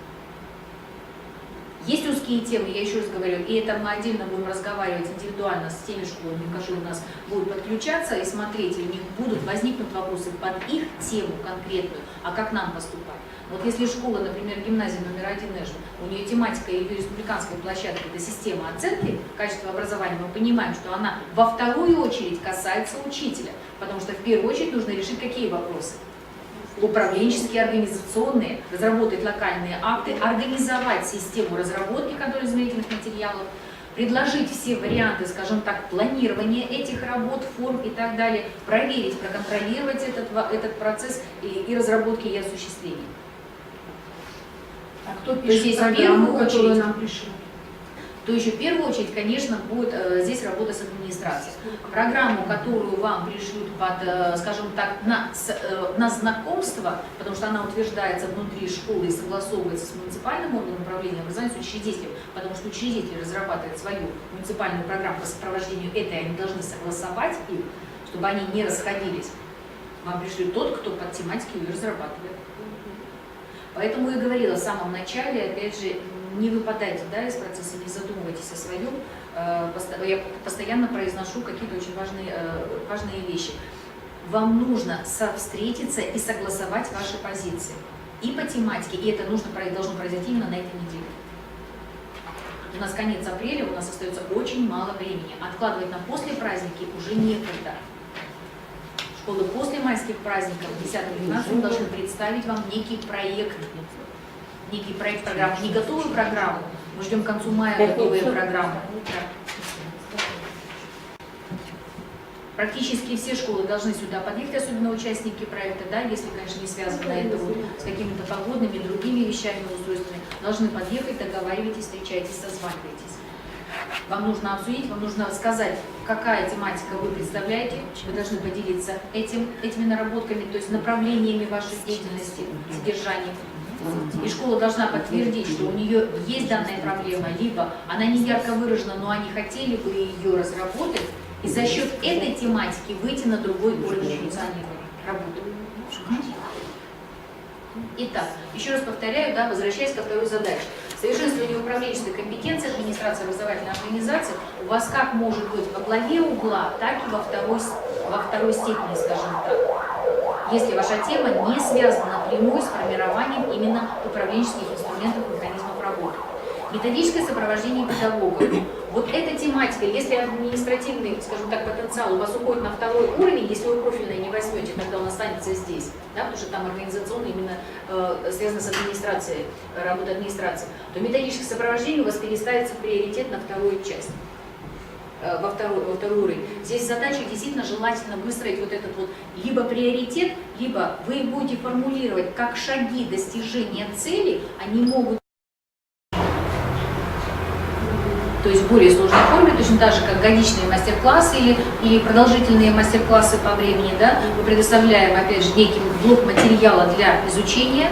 Есть узкие темы, я еще раз говорю, и это мы отдельно будем разговаривать индивидуально с теми школами, которые у нас будут подключаться и смотреть, и у них будут возникнуть вопросы под их тему конкретную, а как нам поступать. Вот если школа, например, гимназия номер 1 Эшвин, у нее тематика ее республиканской площадки, это система оценки качества образования, мы понимаем, что она во вторую очередь касается учителя, потому что в первую очередь нужно решить какие вопросы? Управленческие, организационные, разработать локальные акты, организовать систему разработки контрольно-измерительных материалов, предложить все варианты, скажем так, планирования этих работ, форм и так далее, проверить, проконтролировать этот процесс и разработки и осуществления. А кто здесь пишет программу, в первую которую очередь нам пришлют? то еще в первую очередь, конечно, будет здесь работа с администрацией. Программу, которую вам пришлют под, скажем так, на знакомство, потому что она утверждается внутри школы и согласовывается с муниципальным органом управления образования, с учредителем, потому что учредитель разрабатывает свою муниципальную программу по сопровождению этой, они должны согласовать их, чтобы они не расходились. Вам пришлют тот, кто под тематикой ее разрабатывает. Поэтому я говорила в самом начале, опять же, не выпадайте, да, из процесса, не задумывайтесь о своем. Я постоянно произношу какие-то очень важные вещи. Вам нужно встретиться и согласовать ваши позиции. И по тематике, и это должно произойти именно на этой неделе. У нас конец апреля, у нас остается очень мало времени. Откладывать на после праздники уже некогда. Школы после майских праздников, 10-12, должны представить вам некий проект программы, не готовую программу. Мы ждем к концу мая готовые программы. Практически все школы должны сюда подъехать, особенно участники проекта, да, если, конечно, не связано это вот с какими-то погодными, другими вещами, устройствами, должны подъехать, договаривайтесь, встречайтесь, созванивайтесь. Вам нужно обсудить, вам нужно сказать, какая тематика вы представляете, вы должны поделиться этими наработками, то есть направлениями вашей деятельности, содержанием. И школа должна подтвердить, что у нее есть данная проблема, либо она не ярко выражена, но они хотели бы ее разработать, и за счет этой тематики выйти на другой уровень функционирования работы. Итак, еще раз повторяю, да, возвращаясь ко второй задаче. Совершенствование управленческой компетенции администрации образовательной организации у вас как может быть во главе угла, так и во второй степени, скажем так. Если ваша тема не связана напрямую с формированием именно управленческих инструментов и механизмов работы. Методическое сопровождение педагогов. Вот эта тематика, если административный, скажем так, потенциал у вас уходит на второй уровень, если вы профильное не возьмете, тогда он останется здесь, да, потому что там организационно именно связано с администрацией, работой администрации, то методическое сопровождение у вас переставится в приоритет на вторую часть. Во второй уровень. Здесь задача действительно желательно выстроить вот этот вот либо приоритет, либо вы будете формулировать, как шаги достижения цели, они могут, то есть в более сложной форме, точно так же, как годичные мастер-классы или продолжительные мастер-классы по времени, да, мы предоставляем, опять же, некий блок материала для изучения,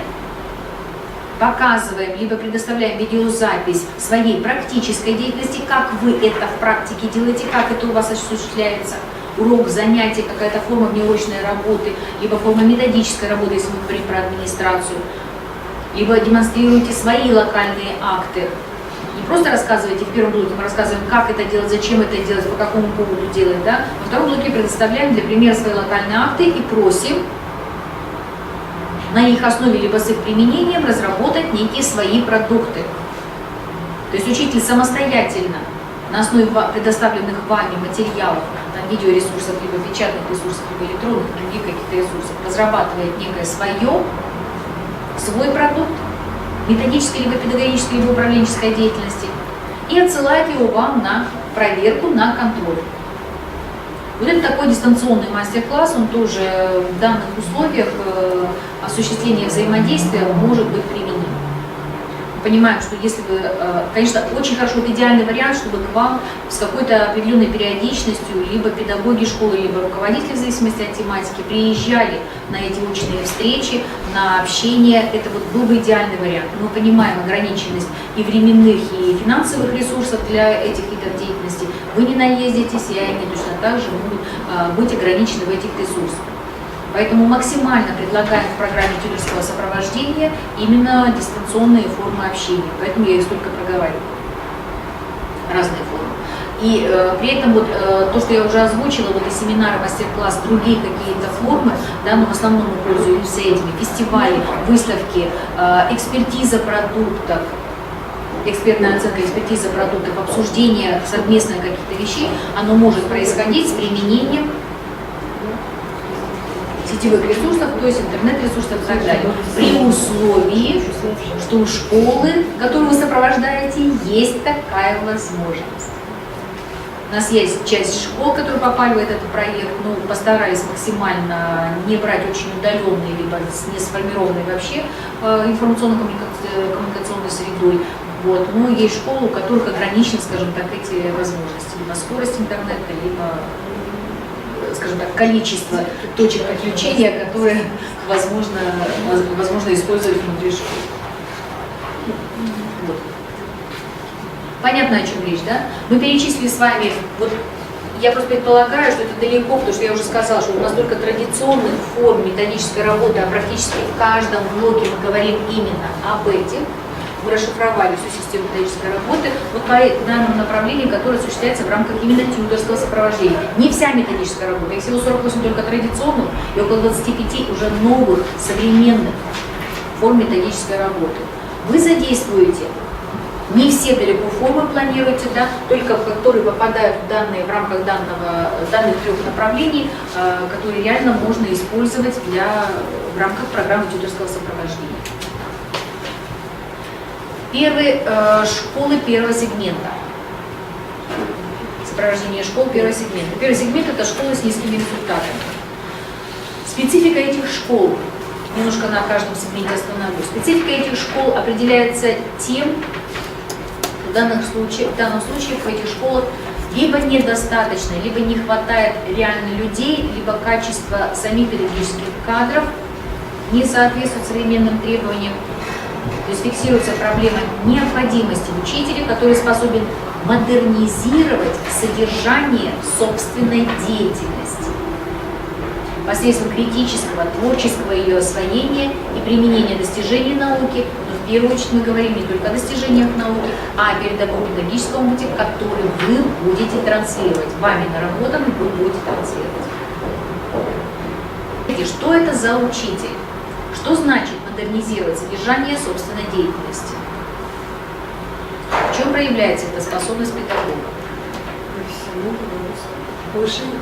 показываем, либо предоставляем видеозапись своей практической деятельности, как вы это в практике делаете, как это у вас осуществляется, урок, занятие, какая-то форма внеурочной работы, либо форма методической работы, если мы говорим про администрацию, либо демонстрируете свои локальные акты. Не просто рассказывайте в первом блоке, мы рассказываем, как это делать, зачем это делать, по какому поводу делать, да? Во втором блоке предоставляем для примера свои локальные акты и просим на их основе либо с их применением разработать некие свои продукты. То есть учитель самостоятельно на основе предоставленных вами материалов, там, видеоресурсов, либо печатных ресурсов, либо электронных, других каких-то ресурсов, разрабатывает некое свой продукт, методической, либо педагогической, либо управленческой деятельности, и отсылает его вам на проверку, на контроль. Вот это такой дистанционный мастер-класс, он тоже в данных условиях осуществления взаимодействия может быть применим. Понимаем, что если вы, конечно, очень хорошо, это идеальный вариант, чтобы к вам с какой-то определенной периодичностью либо педагоги школы, либо руководители, в зависимости от тематики, приезжали на эти очные встречи, на общение. Это вот был бы идеальный вариант. Мы понимаем ограниченность и временных, и финансовых ресурсов для этих видов деятельности. Вы не наездитесь, и они точно так же могут быть ограничены в этих ресурсах. Поэтому максимально предлагаем в программе тьюторского сопровождения именно дистанционные формы общения. Поэтому я их столько проговариваю. Разные формы. И при этом вот то, что я уже озвучила, вот и семинары, мастер-класс, другие какие-то формы, да, но в основном мы пользуемся этими: фестивали, выставки, экспертиза продуктов, экспертная оценка, экспертиза продуктов, обсуждение совместных каких-то вещей, оно может происходить с применением сетевых ресурсов, то есть интернет-ресурсов и так далее, при условии, что у школы, которую вы сопровождаете, есть такая возможность. У нас есть часть школ, которые попали в этот проект, но постарались максимально не брать очень удаленные, либо не сформированные вообще информационно-коммуникационной средой. Вот. Но есть школы, у которых ограничены, скажем так, эти возможности. Либо скорость интернета, либо, скажем так, количество точек отключения, которые возможно использовать внутри школы. Вот. Понятно, о чем речь, да? Мы перечислили с вами, вот я просто предполагаю, что это далеко, потому что я уже сказала, что у нас только традиционных форм методической работы, а практически в каждом блоке мы говорим именно об этих. Мы расшифровали всю систему методической работы вот по данному направлению, которое осуществляется в рамках именно тьюторского сопровождения. Не вся методическая работа, их всего 48 только традиционных и около 25 уже новых, современных форм методической работы. Вы задействуете не все далеко формы планируете, да, только которые попадают в данные в рамках данных 3 направлений, которые реально можно использовать в рамках программы тьюторского сопровождения. Школы первого сегмента. Сопровождение школ первого сегмента. Первый сегмент – это школы с низкими результатами. Специфика этих школ, немножко на каждом сегменте остановлюсь. Специфика этих школ определяется тем, в данном случае в этих школах либо недостаточно, либо не хватает реально людей, либо качество самих педагогических кадров не соответствует современным требованиям. То есть фиксируется проблема необходимости учителя, который способен модернизировать содержание собственной деятельности посредством критического, творческого ее освоения и применения достижений науки. Но в первую очередь мы говорим не только о достижениях науки, а о передовом педагогическом пути, который вы будете транслировать. Вами наработанный вы будете транслировать. Что это за учитель? Что значит модернизировать содержание собственной деятельности? В чем проявляется эта способность педагога? Повышение.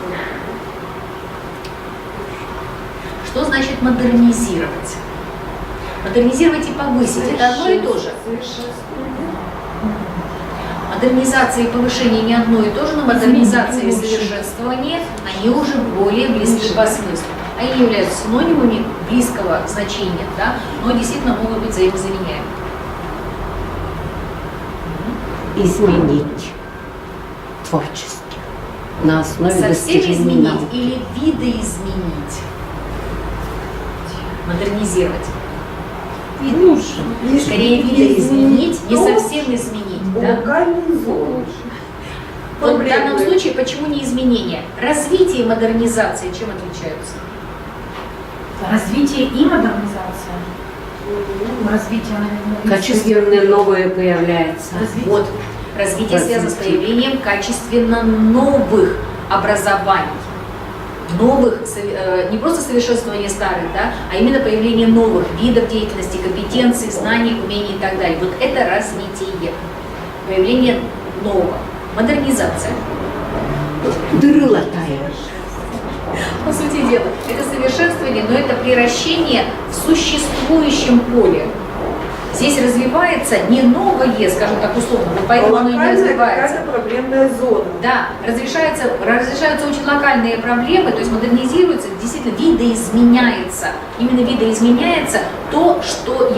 Что значит модернизировать? Модернизировать и повысить – это одно и то же. Модернизация и повышение не одно и то же, но модернизация и совершенствование, они уже более близки по смыслу. Они являются синонимами близкого значения, да, но действительно могут быть взаимозаменяемы. Изменить творчески на основе Совсем достижений изменить науки. или видоизменить? Модернизировать. Скорее видоизменить, не совсем изменить. Да? Вот в данном случае почему не изменение? Развитие и модернизация чем отличаются? Развитие и модернизация. Развитие, наверное, Качественное новое появляется. Вот. Развитие связано с появлением качественно новых образований. Новых, не просто совершенствование старых, да, а именно появление новых видов деятельности, компетенций, знаний, умений и так далее. Вот это развитие, появление нового. Модернизация. Дыры латаешь. По сути дела, это совершенствование, но это превращение в существующем поле. Здесь развивается не новое, скажем так, условно, вот поэтому оно и не развивается. Какая-то проблемная зона. Да, разрешаются очень локальные проблемы, то есть модернизируется, действительно видоизменяется. Именно видоизменяется то, что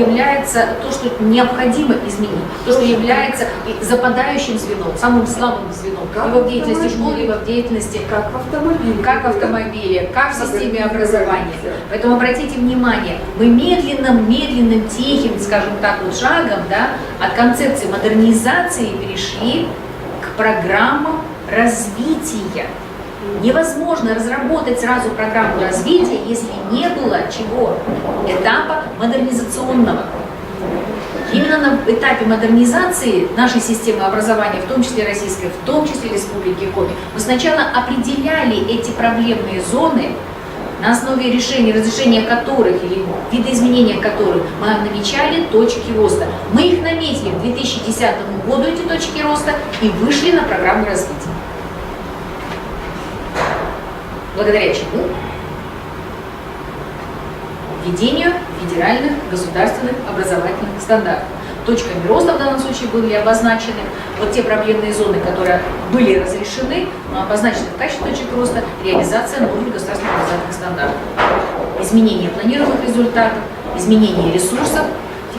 необходимо изменить, то, что является западающим звеном, самым слабым звеном, либо в деятельности школы, либо в деятельности Как в автомобиле. как в автомобиле, как в системе образования. Поэтому обратите внимание, мы медленным, тихим, скажем так, вот шагом, да, от концепции модернизации перешли к программам развития. Невозможно разработать сразу программу развития, если не было чего? Этапа модернизационного. Именно на этапе модернизации нашей системы образования, в том числе российской, в том числе Республики Коми, мы сначала определяли эти проблемные зоны, на основе разрешения которых или видоизменения которых мы намечали точки роста. Мы их наметили к 2010 году, эти точки роста, и вышли на программу развития. Благодаря чему? Введению федеральных государственных образовательных стандартов. Точками роста в данном случае были обозначены вот те проблемные зоны, которые были разрешены, но обозначены в качестве точек роста реализация новых государственных образовательных стандартов. Изменение планируемых результатов, изменение ресурсов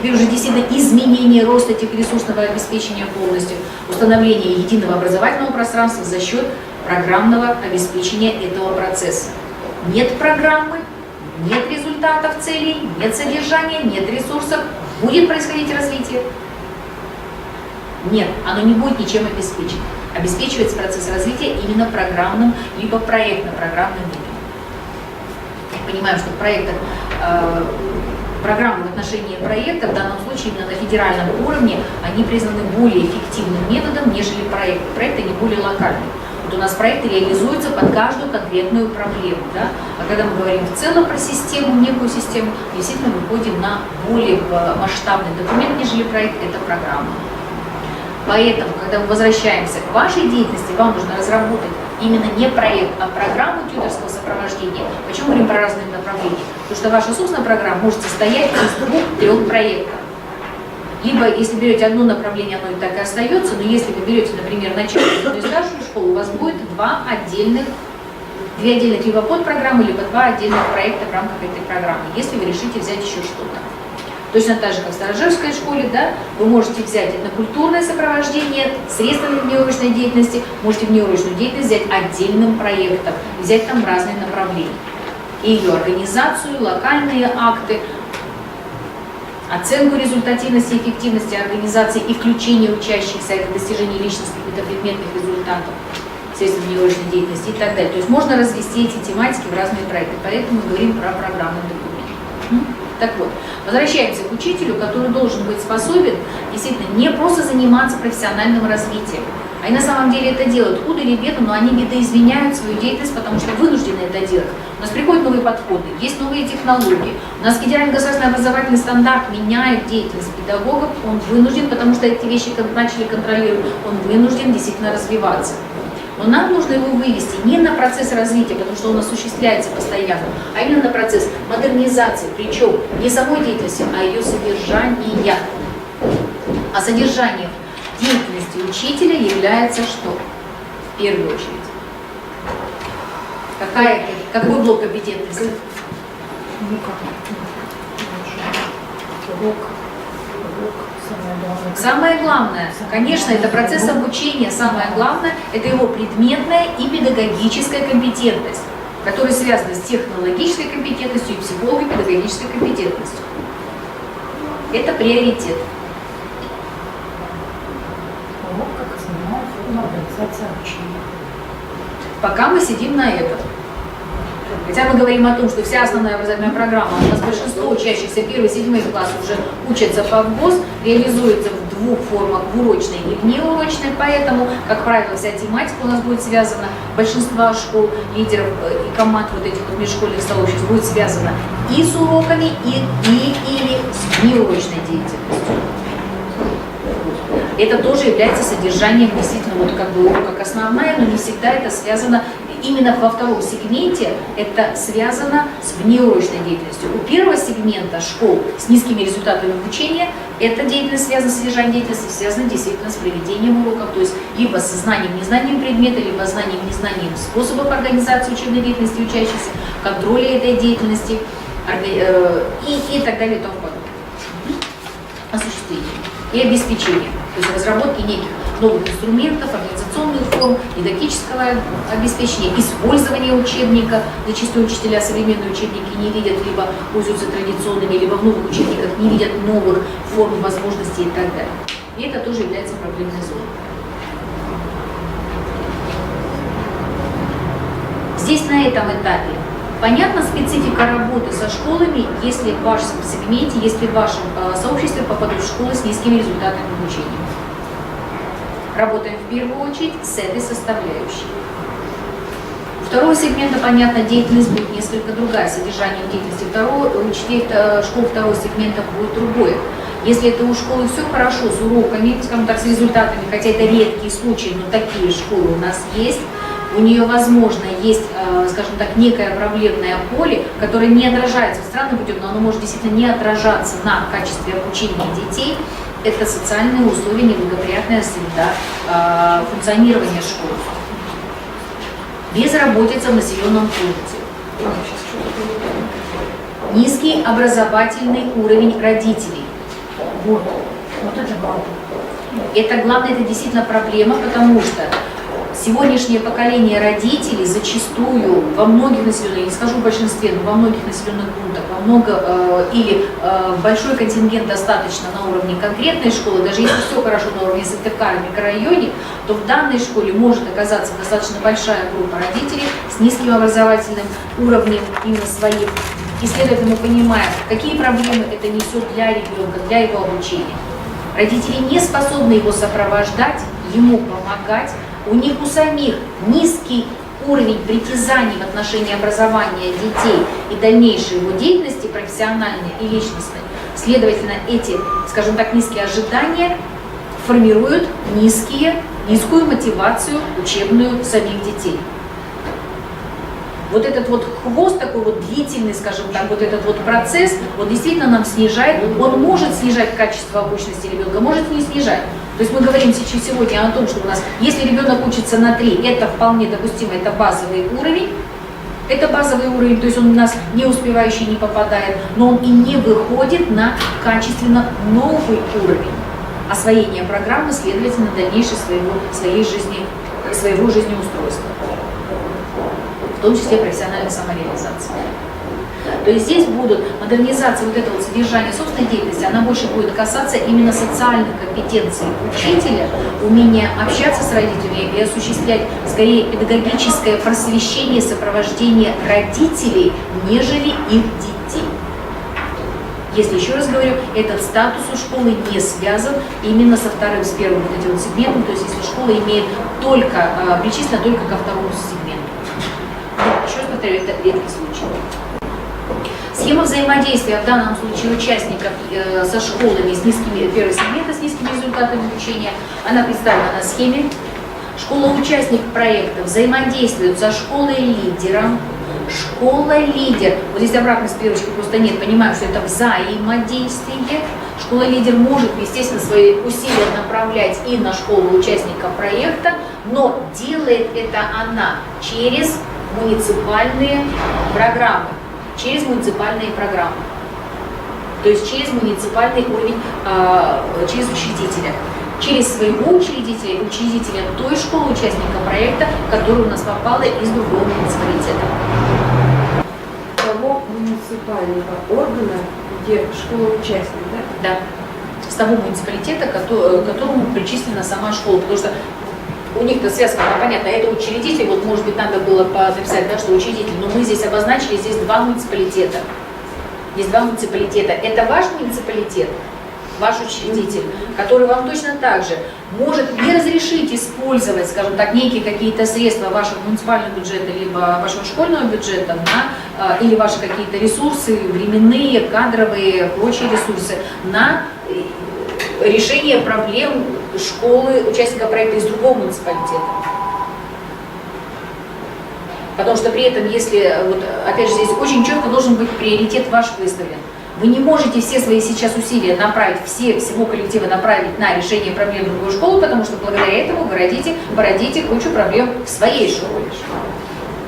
теперь уже действительно изменение роста ресурсного обеспечения полностью, установление единого образовательного пространства за счет программного обеспечения этого процесса. Нет программы, нет результатов, целей, нет содержания, нет ресурсов. Будет происходить развитие? Нет, оно не будет ничем обеспечено. Обеспечивается процесс развития именно программным, либо проектно-программным методом. Понимаем, что в проектах, программы в отношении проекта, в данном случае именно на федеральном уровне, они признаны более эффективным методом, нежели проекты. Проекты не более локальные. Вот у нас проекты реализуются под каждую конкретную проблему. Да? А когда мы говорим в целом про систему, некую систему, действительно мы выходим на более масштабный документ, нежели проект, это программа. Поэтому, когда мы возвращаемся к вашей деятельности, вам нужно разработать именно не проект, а программу тьюторского сопровождения. Почему мы говорим про разные направления? Потому что ваша собственная программа может состоять из 2-3 проектов. Либо, если берете одно направление, оно и так и остается, но если вы берете, например, начальную и старшую школу, у вас будет две отдельных либо подпрограммы, либо 2 отдельных проекта в рамках этой программы, если вы решите взять еще что-то. Точно так же, как в Старожевской школе, да, вы можете взять этнокультурное сопровождение, средствами внеурочной деятельности, можете внеурочную деятельность взять отдельным проектом, взять там разные направления. И ее организацию, локальные акты, оценку результативности и эффективности организации и включение учащихся, это достижение личностных и предметных результатов, средств внеурочной деятельности и так далее. То есть можно развести эти тематики в разные проекты, поэтому мы говорим про программный документ. Так вот, возвращаемся к учителю, который должен быть способен действительно не просто заниматься профессиональным развитием. Они на самом деле это делают худо или бедно, но они видоизменяют свою деятельность, потому что вынуждены это делать. У нас приходят новые подходы, есть новые технологии. У нас федеральный государственный образовательный стандарт меняет деятельность педагогов, он вынужден, потому что эти вещи начали контролировать, он вынужден действительно развиваться. Но нам нужно его вывести не на процесс развития, потому что он осуществляется постоянно, а именно на процесс модернизации, причем не самой деятельности, а ее содержания. А содержанием деятельности учителя является что? В первую очередь. Какой блок компетентности? Самое главное, конечно, это процесс обучения, самое главное, это его предметная и педагогическая компетентность, которая связана с технологической компетентностью и психолого-педагогической компетентностью. Это приоритет. Как основная форма организации обучения. Пока мы сидим на этом. Хотя мы говорим о том, что вся основная образовательная программа, у нас большинство учащихся 1-7 класс уже учатся по ВГОС, реализуется в 2 формах, в урочной и внеурочной, поэтому, как правило, вся тематика у нас будет связана, большинство школ, лидеров и команд вот этих вот межшкольных сообществ будет связана и с уроками, или с внеурочной деятельностью. Это тоже является содержанием действительно вот как бы урок как основная, но не всегда это связано. Именно во втором сегменте это связано с внеурочной деятельностью. У первого сегмента школ с низкими результатами обучения эта деятельность связана с содержанием деятельности, связана действительно с проведением уроков, то есть либо со знанием, незнанием предмета, либо знанием, незнанием способов организации учебной деятельности учащихся, контроля этой деятельности и так далее и тому подобное. Осуществление и обеспечение, то есть разработки неких новых инструментов, организационных форм, дидактического обеспечения, использования учебника. Зачастую учителя современные учебники не видят, либо пользуются традиционными, либо в новых учебниках не видят новых форм, возможностей и так далее. И это тоже является проблемной зоной. Здесь на этом этапе понятна специфика работы со школами, если в вашем сегменте, если в вашем сообществе попадут в школы с низкими результатами обучения. Работаем в первую очередь с этой составляющей. У второго сегмента, понятно, деятельность будет несколько другая. Содержание деятельности учителей школ второго сегмента будет другое. Если это у школы все хорошо с уроками, скажем так, с результатами, хотя это редкие случаи, но такие школы у нас есть, у нее, возможно, есть, скажем так, некое проблемное поле, которое не отражается странным путем, но оно может действительно не отражаться на качестве обучения детей. Это социальные условия, неблагоприятная среда функционирования школ. Безработица в населенном пункте. Низкий образовательный уровень родителей. Вот это главное. Это главное, это действительно проблема, потому что сегодняшнее поколение родителей зачастую во многих населенных, я не скажу в большинстве, но во многих населенных пунктах, большой контингент достаточно на уровне конкретной школы, даже если все хорошо на уровне СТК или микрорайоне, то в данной школе может оказаться достаточно большая группа родителей с низким образовательным уровнем именно своим. И, следовательно, мы понимаем, какие проблемы это несет для ребенка, для его обучения. Родители не способны его сопровождать, ему помогать. У них у самих низкий уровень притязаний в отношении образования детей и дальнейшей его деятельности, профессиональной и личностной. Следовательно, эти, скажем так, низкие ожидания формируют низкую мотивацию учебную самих детей. Вот этот вот хвост такой вот длительный, скажем так, вот этот вот процесс, он действительно нам снижает, он может снижать качество обученности ребенка, может и не снижать. То есть мы говорим сейчас сегодня о том, что у нас, если ребенок учится на 3, это вполне допустимо, это базовый уровень, то есть он у нас не успевающий не попадает, но он и не выходит на качественно новый уровень освоения программы, следовательно, дальнейшей своего жизнеустройства, в том числе профессиональной самореализации. То есть здесь будут модернизация вот этого содержания собственной деятельности, она больше будет касаться именно социальных компетенций учителя, умения общаться с родителями и осуществлять скорее педагогическое просвещение, сопровождение родителей, нежели их детей. Если, еще раз говорю, этот статус у школы не связан именно с первым вот этим вот сегментом, то есть если школа имеет причислена только ко второму сегменту. Но, еще раз повторяю, это редкий случай. Схема взаимодействия в данном случае участников со школами первого сегмента с низкими результатами обучения, она представлена на схеме. Школа-участник проекта взаимодействует со школой-лидером. Школа-лидер, вот здесь обратной стрелочки просто нет, понимаю, что это взаимодействие. Школа-лидер может, естественно, свои усилия направлять и на школу участника проекта, но делает это она через муниципальные программы. Через то есть через муниципальный уровень, через учредителя, через своего учредителя той школы, участника проекта, который у нас попала из другого муниципалитета. Того муниципального органа, где школа-участник, да? Да, с того муниципалитета, к которому причислена сама школа, потому что у них-то связка, понятно, это учредитель, вот может быть надо было написать, да, что учредитель, но мы здесь обозначили, здесь два муниципалитета. Это ваш муниципалитет, ваш учредитель, который вам точно так же может не разрешить использовать, скажем так, некие какие-то средства вашего муниципального бюджета, либо вашего школьного бюджета, или ваши какие-то ресурсы, временные, кадровые, прочие ресурсы, на решение проблем школы, участника проекта из другого муниципалитета. Потому что при этом, если, вот, опять же, здесь очень четко должен быть приоритет ваш выставлен. Вы не можете все свои сейчас усилия направить, всего коллектива направить на решение проблем другой школы, потому что благодаря этому вы породите кучу проблем в своей школе.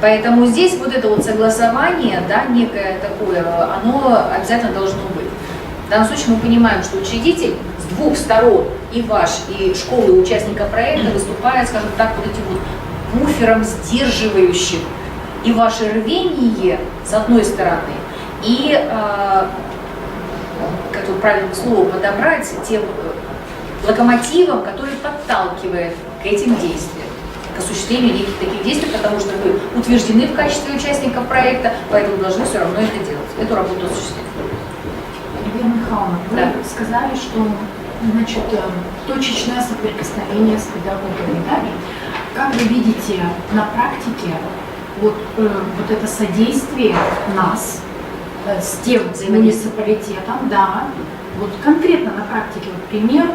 Поэтому здесь вот это вот согласование, да, некое такое, оно обязательно должно быть. В данном случае мы понимаем, что учредитель с двух сторон, и ваш, и школы участника проекта, выступает, скажем так, вот этим вот буфером сдерживающим и ваше рвение с одной стороны, и, как тут правильное слово подобрать, тем локомотивом, который подталкивает к этим действиям, к осуществлению неких таких действий, потому что вы утверждены в качестве участников проекта, поэтому должны все равно это делать, эту работу осуществлять. Елена Михайловна, вы сказали, что значит, точечное соприкосновение с педагогами, да? Как вы видите на практике вот это содействие нас с тем муниципалитетом, да, вот конкретно на практике, вот пример,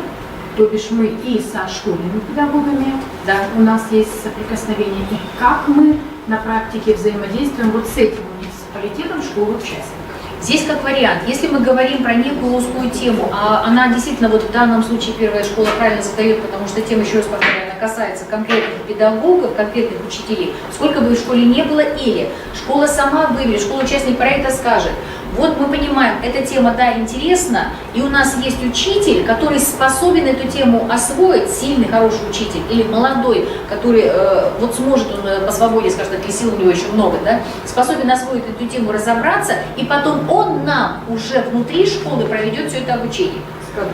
то бишь мы и со школьными педагогами, да, у нас есть соприкосновение, и как мы на практике взаимодействуем вот с этим муниципалитетом школы-участников. Здесь как вариант, если мы говорим про некую узкую тему, а она действительно вот в данном случае первая школа правильно задает, потому что тема, еще раз повторяю, она касается конкретных педагогов, конкретных учителей, сколько бы в школе не было, или школа сама выберет, школа-участник проекта скажет, Вот мы понимаем, эта тема, да, интересна, и у нас есть учитель, который способен эту тему освоить, сильный, хороший учитель, или молодой, который вот сможет, он по свободе, скажем так, и сил у него еще много, да, способен освоить эту тему, разобраться, и потом он нам уже внутри школы проведет все это обучение.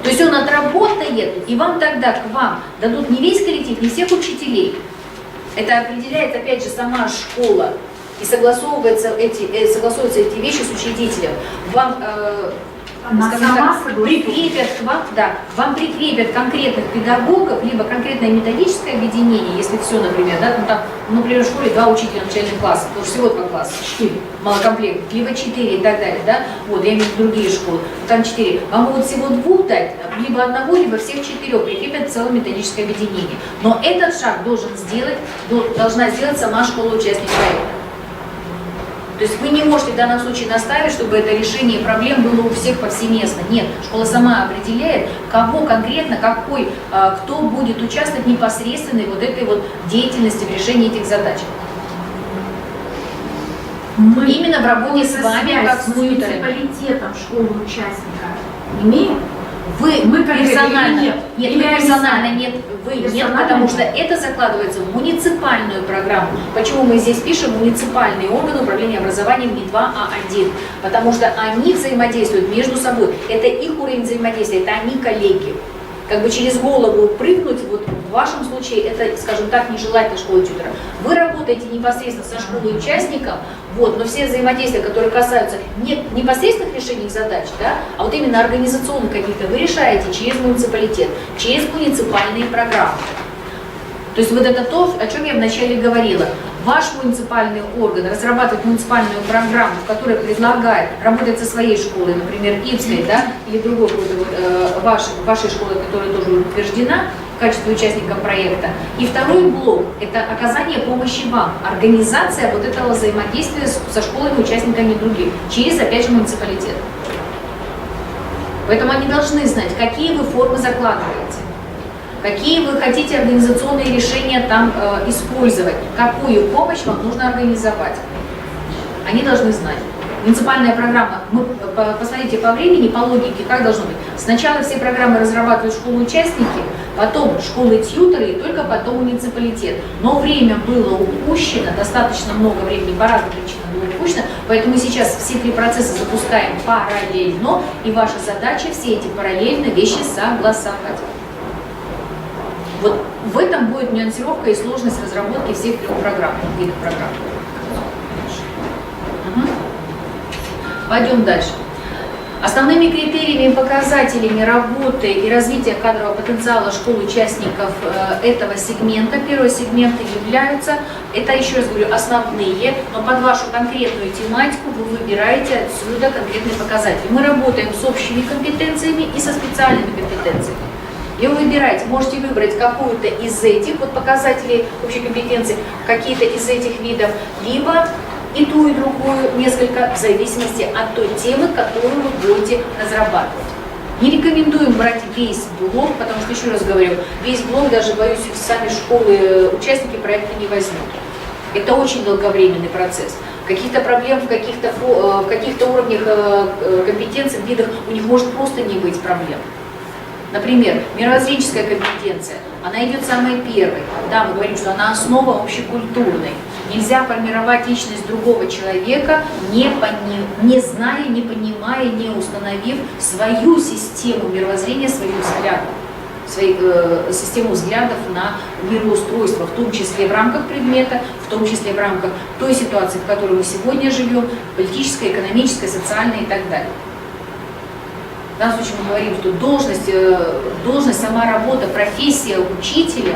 То есть он отработает, и вам тогда к вам дадут не весь коллектив, не всех учителей. Это определяет, опять же, сама школа. И согласовываются эти вещи с учредителем. Вам, скажем так, прикрепят к вам, да, вам прикрепят конкретных педагогов, либо конкретное методическое объединение, если все, например, да, там, например, в школе 2 учителя начальных классов, потому что всего 2 класса, 4 малокомплектных, либо 4 и так далее, да, вот, я имею в виду другие школы, там 4. Вам могут всего 2 дать, либо 1, либо всех 4 прикрепят целое методическое объединение. Но этот шаг должна сделать сама школа-участник проекта. То есть вы не можете в данном случае настаивать, чтобы это решение проблем было у всех повсеместно. Нет, школа сама определяет, кого конкретно, кто будет участвовать непосредственно в вот этой вот деятельности в решении этих задач. Мы именно в работе с вами, как с тьюторами. муниципалитетом школы участника имеем? Мы персонально, нет, вы персонально нет, потому что это закладывается в муниципальную программу. Почему мы здесь пишем муниципальные органы управления образованием не 2, а 1? Потому что они взаимодействуют между собой. Это их уровень взаимодействия, это они коллеги. Как бы через голову прыгнуть, вот в вашем случае это, скажем так, нежелательно школы тьютера. Вы работаете непосредственно со школой участником, вот, но все взаимодействия, которые касаются не непосредственных решений задач, да, а вот именно организационных каких-то, вы решаете через муниципалитет, через муниципальные программы. То есть вот это то, о чем я вначале говорила. Ваш муниципальный орган разрабатывает муниципальную программу, которая предлагает работать со своей школой, например, Ивской, да, или другой какой-то вот, вашей школы, которая тоже утверждена в качестве участника проекта. И второй блок – это оказание помощи вам, организация вот этого взаимодействия со школами, участниками других, через, опять же, муниципалитет. Поэтому они должны знать, какие вы формы закладываете. Какие вы хотите организационные решения там использовать, какую помощь вам нужно организовать. Они должны знать. Муниципальная программа, посмотрите по времени, по логике, как должно быть. Сначала все программы разрабатывают школы-участники, потом школы-тьюторы и только потом муниципалитет. Но время было упущено, достаточно много времени, по разным причинам было упущено, поэтому сейчас все 3 процесса запускаем параллельно, и ваша задача все эти параллельно вещи согласовать. Вот в этом будет нюансировка и сложность разработки всех 3 программ, видов программ. Пойдем дальше. Основными критериями и показателями работы и развития кадрового потенциала школ участников этого сегмента, первого сегмента являются, это, еще раз говорю, основные, но под вашу конкретную тематику вы выбираете отсюда конкретные показатели. Мы работаем с общими компетенциями и со специальными компетенциями. И вы выбираете, можете выбрать какую-то из этих вот показателей общей компетенции, какие-то из этих видов, либо и ту, и другую несколько, в зависимости от той темы, которую вы будете разрабатывать. Не рекомендуем брать весь блок, потому что, еще раз говорю, весь блок, даже, боюсь, сами школы, участники проекта не возьмут. Это очень долговременный процесс. Каких-то проблем в каких-то уровнях компетенций, видах у них может просто не быть проблем. Например, мировоззренческая компетенция, она идет самой первой. Да, мы говорим, что она основа общекультурной. Нельзя формировать личность другого человека, не зная, не понимая, не установив свою систему мировоззрения, свою систему взглядов на мироустройство, в том числе в рамках предмета, в том числе в рамках той ситуации, в которой мы сегодня живем, политической, экономической, социальной и так далее. В данном случае мы говорим, что должность, сама работа, профессия учителя,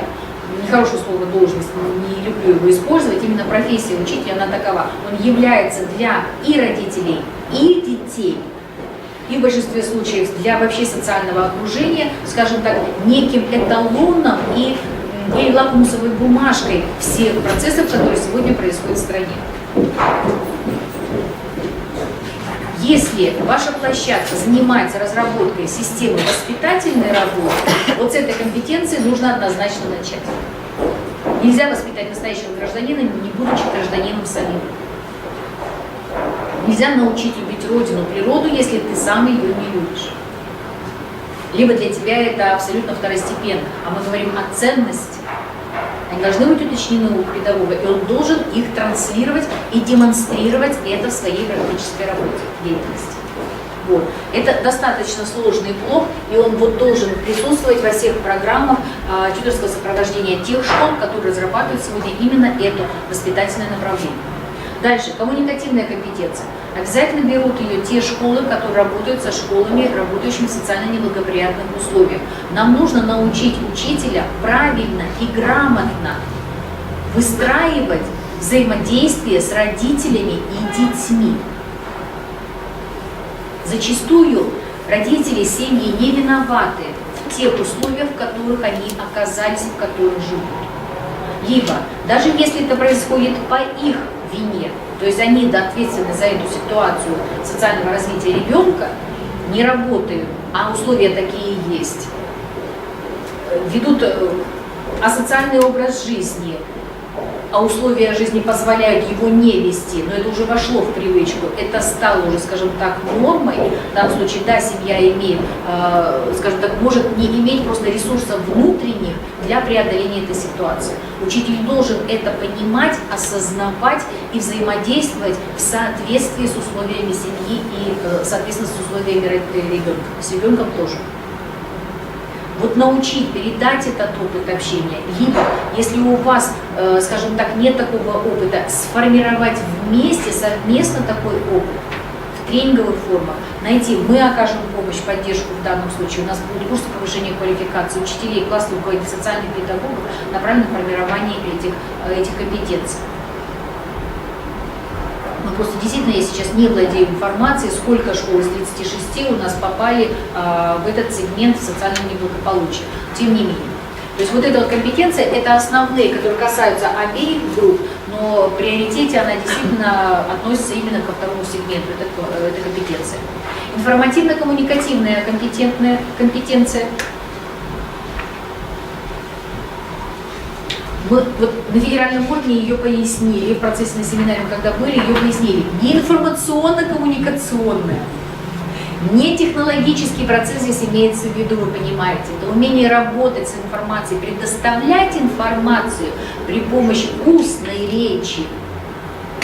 нехорошее слово должность, не люблю его использовать, именно профессия учителя, она такова. Он является для и родителей, и детей, и в большинстве случаев для вообще социального окружения, скажем так, неким эталоном и лакмусовой бумажкой всех процессов, которые сегодня происходят в стране. Если ваша площадка занимается разработкой системы воспитательной работы, вот с этой компетенции нужно однозначно начать. Нельзя воспитать настоящего гражданина, не будучи гражданином самим. Нельзя научить убить родину, природу, если ты сам ее не любишь. Либо для тебя это абсолютно второстепенно. А мы говорим о ценности. Они должны быть уточнены у педагога, и он должен их транслировать и демонстрировать это в своей практической работе, деятельности. Вот. Это достаточно сложный блок, и он вот должен присутствовать во всех программах тьюторского сопровождения тех школ, которые разрабатывают сегодня именно это воспитательное направление. Дальше, коммуникативная компетенция. Обязательно берут ее те школы, которые работают со школами, работающими в социально неблагоприятных условиях. Нам нужно научить учителя правильно и грамотно выстраивать взаимодействие с родителями и детьми. Зачастую родители, семьи не виноваты в тех условиях, в которых они оказались, в которых живут. Либо, даже если это происходит по их вине, то есть они ответственны за эту ситуацию социального развития ребенка, не работают, а условия такие есть, ведут асоциальный образ жизни, а условия жизни позволяют его не вести, но это уже вошло в привычку, это стало уже, скажем так, нормой. В данном случае, да, семья имеет, скажем так, может не иметь просто ресурсов внутренних для преодоления этой ситуации. Учитель должен это понимать, осознавать и взаимодействовать в соответствии с условиями семьи и, соответственно, с условиями ребенка. С ребенком тоже. Вот научить, передать этот опыт общения, либо, если у вас, скажем так, нет такого опыта, сформировать вместе, совместно такой опыт в тренинговых формах, найти, мы окажем помощь, поддержку в данном случае, у нас будет курс повышения квалификации учителей, классных руководителей, социальных педагогов, направленных на формирование этих компетенций. Но просто действительно я сейчас не владею информацией, сколько школ из 36 у нас попали в этот сегмент социального неблагополучия. Тем не менее. То есть вот эта вот компетенция, это основные, которые касаются обеих групп, но в приоритете она действительно относится именно ко второму сегменту, это компетенция. Информативно-коммуникативная компетенция. Вот на федеральном уровне ее пояснили, в процессе на семинаре, когда были, ее пояснили. Не информационно-коммуникационная, не технологический процесс здесь имеется в виду, вы понимаете. Это умение работать с информацией, предоставлять информацию при помощи устной речи,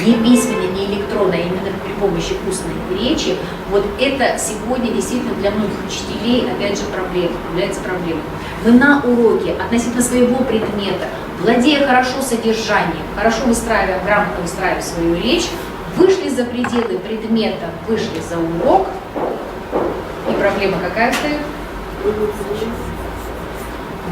не письменной, не электронной, а именно при помощи устной речи. Вот это сегодня действительно для многих учителей, опять же, является проблемой. Вы на уроке относительно своего предмета, владея хорошо содержанием, хорошо выстраивая, грамотно выстраивая свою речь, вышли за пределы предмета, вышли за урок, и проблема какая стоит?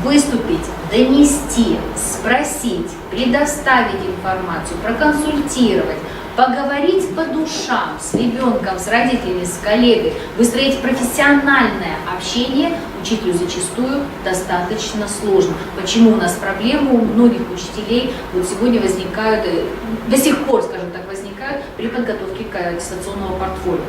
Выступить, донести, спросить, предоставить информацию, проконсультировать, поговорить по душам с ребенком, с родителями, с коллегой, выстроить профессиональное общение учителю зачастую достаточно сложно. Почему у нас проблемы у многих учителей вот сегодня возникают, до сих пор, скажем так, возникают при подготовке к аттестационного портфолио.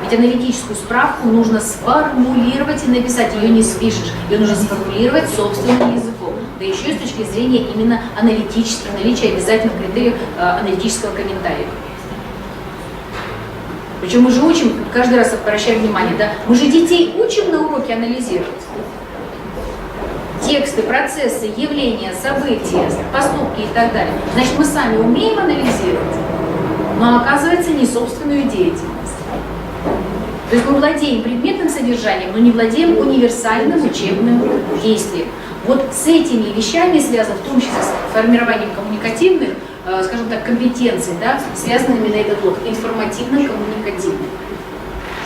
Ведь аналитическую справку нужно сформулировать и написать, ее не спишешь, ее нужно сформулировать собственным языком. Да еще и с точки зрения именно аналитического, наличия обязательных критериев аналитического комментария. Причем мы же учим, каждый раз обращаем внимание, да, мы же детей учим на уроке анализировать. Тексты, процессы, явления, события, поступки и так далее. Значит, мы сами умеем анализировать, но оказывается не собственную деятельность. То есть мы владеем предметным содержанием, но не владеем универсальным учебным действием. Вот с этими вещами связано, в том числе с формированием коммуникативных, скажем так, компетенций, да, связаны именно этот блок, информативно-коммуникативный.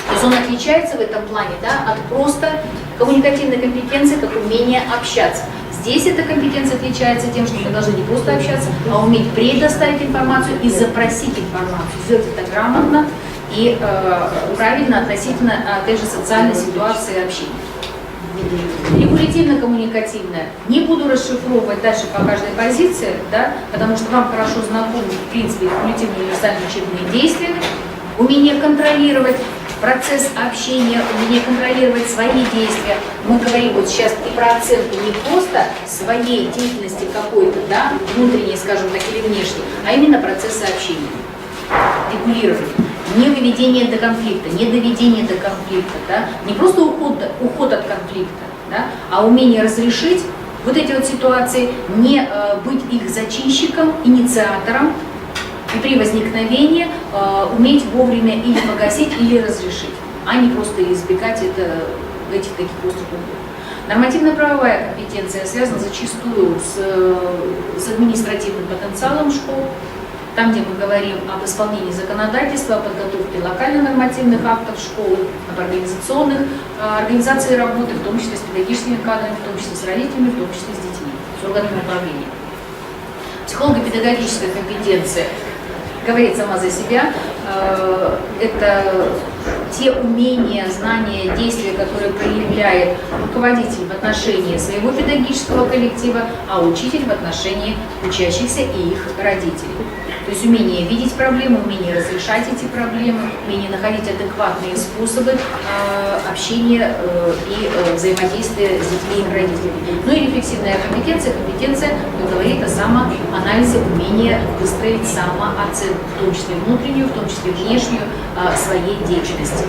То есть он отличается в этом плане, да, от просто коммуникативной компетенции, как умение общаться. Здесь эта компетенция отличается тем, что вы должны не просто общаться, а уметь предоставить информацию и запросить информацию, сделать это грамотно и правильно относительно, опять же, социальной ситуации общения. Регулятивно-коммуникативная. Не буду расшифровывать дальше по каждой позиции, да, потому что вам хорошо знакомы, в принципе, регулятивные универсальные учебные действия, умение контролировать процесс общения, умение контролировать свои действия. Мы говорим вот сейчас и про оценку не просто своей деятельности какой-то, да, внутренней, скажем так, или внешней, а именно процесса общения, регулирования. не выведение до конфликта, не доведение до конфликта, да, не просто уход от конфликта, да, а умение разрешить вот эти вот ситуации, не быть их зачинщиком, инициатором, и при возникновении уметь вовремя или погасить, или разрешить, а не просто избегать этих таких острых углов. Нормативно-правовая компетенция связана зачастую с административным потенциалом школ, там, где мы говорим об исполнении законодательства, о подготовке локально-нормативных актов школы, об организации работы, в том числе с педагогическими кадрами, в том числе с родителями, в том числе с детьми, с органами управления. Психолого-педагогическая компетенция говорит сама за себя. Это те умения, знания, действия, которые проявляет руководитель в отношении своего педагогического коллектива, а учитель в отношении учащихся и их родителей. То есть умение видеть проблемы, умение разрешать эти проблемы, умение находить адекватные способы общения и взаимодействия с детьми и их родителями. Ну и рефлексивная компетенция, которая говорит о самоанализе, умение выстроить самооценку, в том числе внутреннюю, в том числе внешнюю своей деятельности.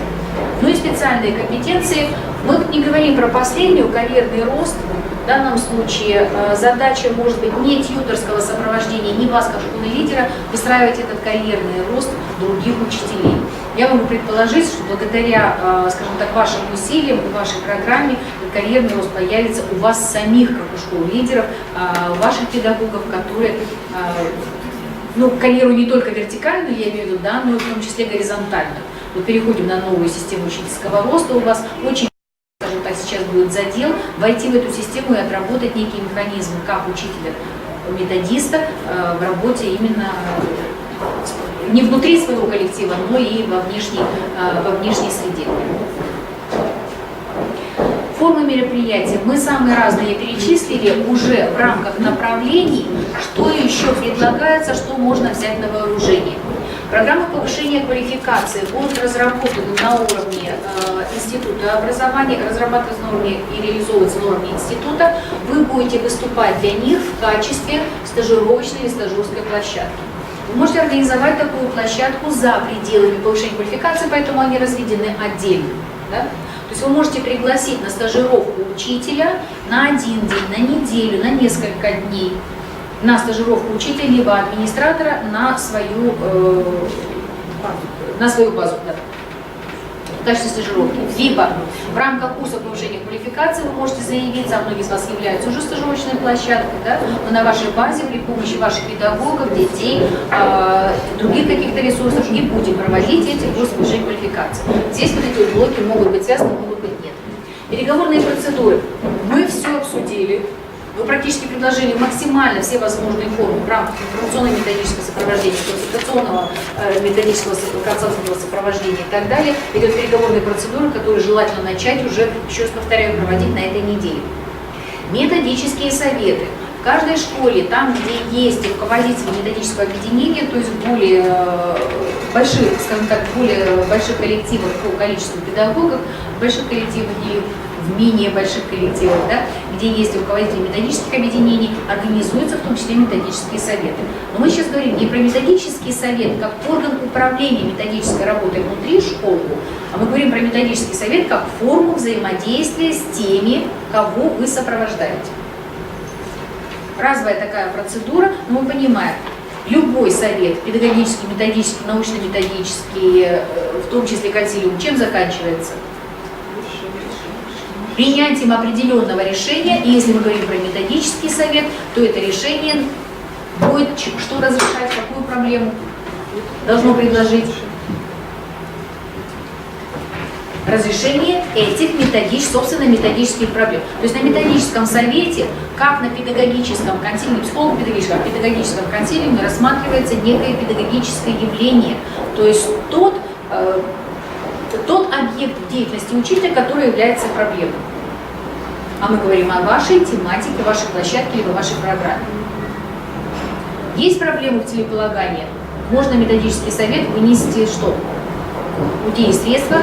Ну и специальные компетенции. Мы не говорим про последнюю, карьерный рост. В данном случае задача может быть не тьюторского сопровождения, не вас как школьного лидера, выстраивать этот карьерный рост других учителей. Я могу предположить, что благодаря, скажем так, вашим усилиям и вашей программе карьерный рост появится у вас самих, как у школ лидеров, у ваших педагогов, которые карьеру не только вертикальную, я имею в виду, да, но и в том числе горизонтальную. Вот переходим на новую систему учительского роста, у вас очень, скажем так, сейчас будет задел войти в эту систему и отработать некие механизмы, как учителя-методиста в работе именно не внутри своего коллектива, но и во внешней среде. Формы мероприятий мы самые разные перечислили уже в рамках направлений, что еще предлагается, что можно взять на вооружение. Программы повышения квалификации будут разработаны на уровне Института образования, разрабатываться на уровне и реализовываться на уровне института. Вы будете выступать для них в качестве стажировочной или стажерской площадки. Вы можете организовать такую площадку за пределами повышения квалификации, поэтому они разведены отдельно. Да? То есть вы можете пригласить на стажировку учителя на один день, на неделю, на несколько дней, на стажировку учителя, либо администратора на свою базу, да, в качестве стажировки. Либо в рамках курса повышения квалификации вы можете заявиться, а многие из вас являются уже стажировочной площадкой, да, но на вашей базе при помощи ваших педагогов, детей, других каких-то ресурсов и будем проводить эти курсы повышения квалификации. Здесь вот эти блоки могут быть связаны, могут быть нет. Переговорные процедуры. Мы все обсудили. Вы практически предложили максимально все возможные формы в рамках информационно-методического сопровождения, консультационного методического консалтингового сопровождения и так далее. Идет переговорные процедуры, которые желательно начать уже, еще раз повторяю, проводить на этой неделе. Методические советы. В каждой школе, там, где есть руководители методического объединения, то есть в более больших, скажем так, более больших коллективах по количеству педагогов, в больших коллективах и в менее больших коллективах, да, где есть руководители методических объединений, организуются в том числе методические советы. Но мы сейчас говорим не про методический совет как орган управления методической работой внутри школы, а мы говорим про методический совет как форму взаимодействия с теми, кого вы сопровождаете. Разовая такая процедура, но мы понимаем, любой совет, педагогический, методический, научно-методический, в том числе консилиум, чем заканчивается? Принятием определенного решения, и если мы говорим про методический совет, то это решение будет что разрешать, какую проблему должно предложить. Разрешение этих собственно, методических проблем. То есть на методическом совете, как на педагогическом консилиуме, психолого-педагогическом, педагогическом консилиуме рассматривается некое педагогическое явление, то есть тот объект деятельности учителя, который является проблемой. А мы говорим о вашей тематике, вашей площадке, либо вашей программе. Есть проблемы в целеполагании? Можно методический совет вынести что? Пути и средства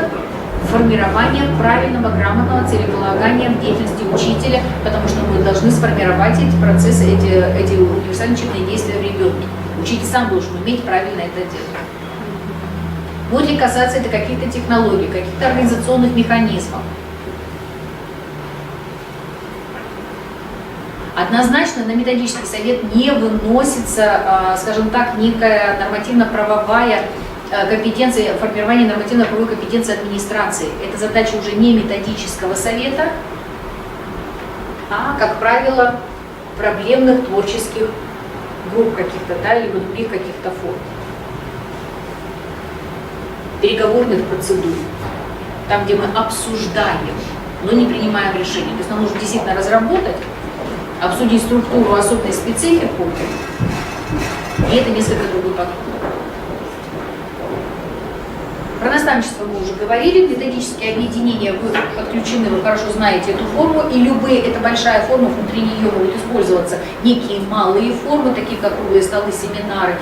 формирования правильного, грамотного целеполагания в деятельности учителя, потому что мы должны сформировать эти процессы, эти универсальные учебные действия в ребенке. Учитель сам должен уметь правильно это делать. Будет ли касаться это каких-то технологий, каких-то организационных механизмов. Однозначно на методический совет не выносится, скажем так, некая нормативно-правовая компетенция, формирование нормативно-правовой компетенции администрации. Это задача уже не методического совета, а, как правило, проблемных творческих групп каких-то, да, либо других каких-то форм. Переговорных процедур, там, где мы обсуждаем, но не принимаем решения. То есть нам нужно действительно разработать, обсудить структуру, особенность, специфику, и это несколько другой подход. Про наставничество мы уже говорили, методические объединения, вы подключены, вы хорошо знаете эту форму, и любые, это большая форма, внутри нее могут использоваться некие малые формы, такие как круглые столы, семинары,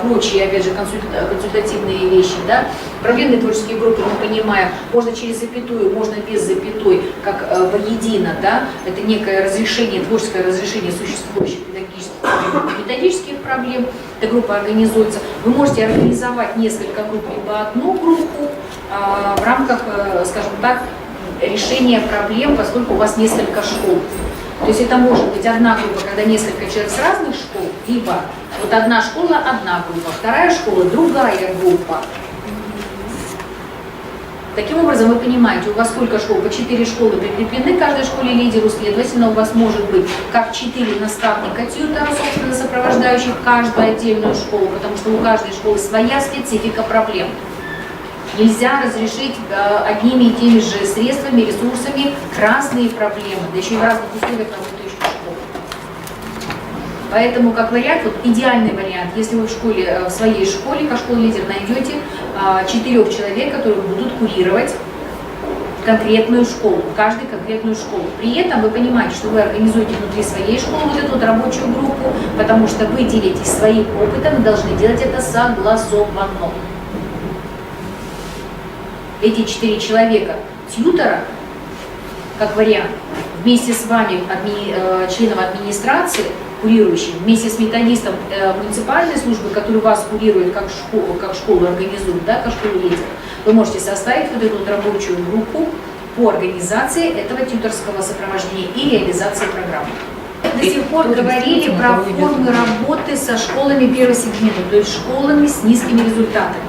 прочие, опять же, консультативные вещи, да. Проблемные творческие группы, мы понимаем, можно через запятую, можно без запятой, как воедино, да, это некое разрешение, творческое разрешение существующих методических проблем, эта группа организуется. Вы можете организовать несколько групп, либо одну группу в рамках, скажем так, решения проблем, поскольку у вас несколько школ. То есть это может быть одна группа, когда несколько человек с разных школ, либо вот одна школа, одна группа, вторая школа, другая группа. Таким образом, вы понимаете, у вас сколько школ? По 4 школы прикреплены к каждой школе лидеру, следовательно, у вас может быть как 4 наставника тьютера, собственно, сопровождающих каждую отдельную школу, потому что у каждой школы своя специфика проблем. Нельзя разрешить одними и теми же средствами, ресурсами разные проблемы, да еще и в разных условиях работающих школ. Поэтому, как вариант, вот идеальный вариант, если вы в своей школе, как школа-лидер, найдете 4 человек, которые будут курировать конкретную школу, каждую конкретную школу. При этом вы понимаете, что вы организуете внутри своей школы вот эту вот рабочую группу, потому что вы делитесь своим опытом и должны делать это согласованно. Эти 4 человека тьютера, как вариант, вместе с вами, членом администрации, курирующим, вместе с методистом муниципальной службы, который вас курирует, как школу организует, да, как школу лидер, вы можете составить вот эту вот рабочую группу по организации этого тьюторского сопровождения и реализации программы. До сих пор говорили про формы работы со школами первого сегмента, то есть школами с низкими результатами.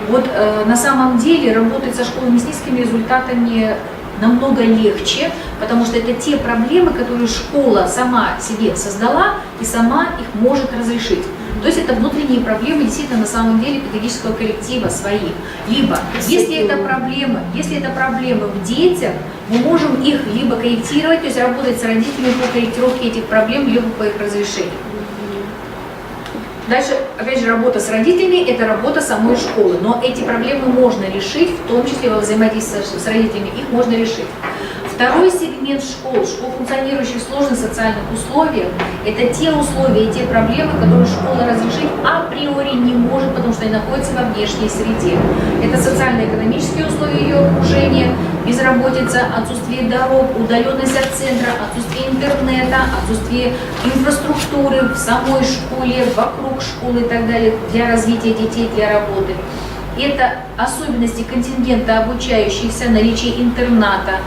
Вот на самом деле работать со школами с низкими результатами намного легче, потому что это те проблемы, которые школа сама себе создала и сама их может разрешить. То есть это внутренние проблемы действительно на самом деле педагогического коллектива своих. Либо, если это проблемы в детях, мы можем их либо корректировать, то есть работать с родителями по корректировке этих проблем, либо по их разрешению. Дальше, опять же, работа с родителями – это работа самой школы, но эти проблемы можно решить, в том числе во взаимодействии с родителями, их можно решить. Второй сегмент школ, функционирующих в сложных социальных условиях, это те условия и те проблемы, которые школа разрешить априори не может, потому что они находятся во внешней среде. Это социально-экономические условия ее окружения, безработица, отсутствие дорог, удаленность от центра, отсутствие интернета, отсутствие инфраструктуры в самой школе, вокруг школы и так далее для развития детей, для работы. Это особенности контингента обучающихся, наличие интерната,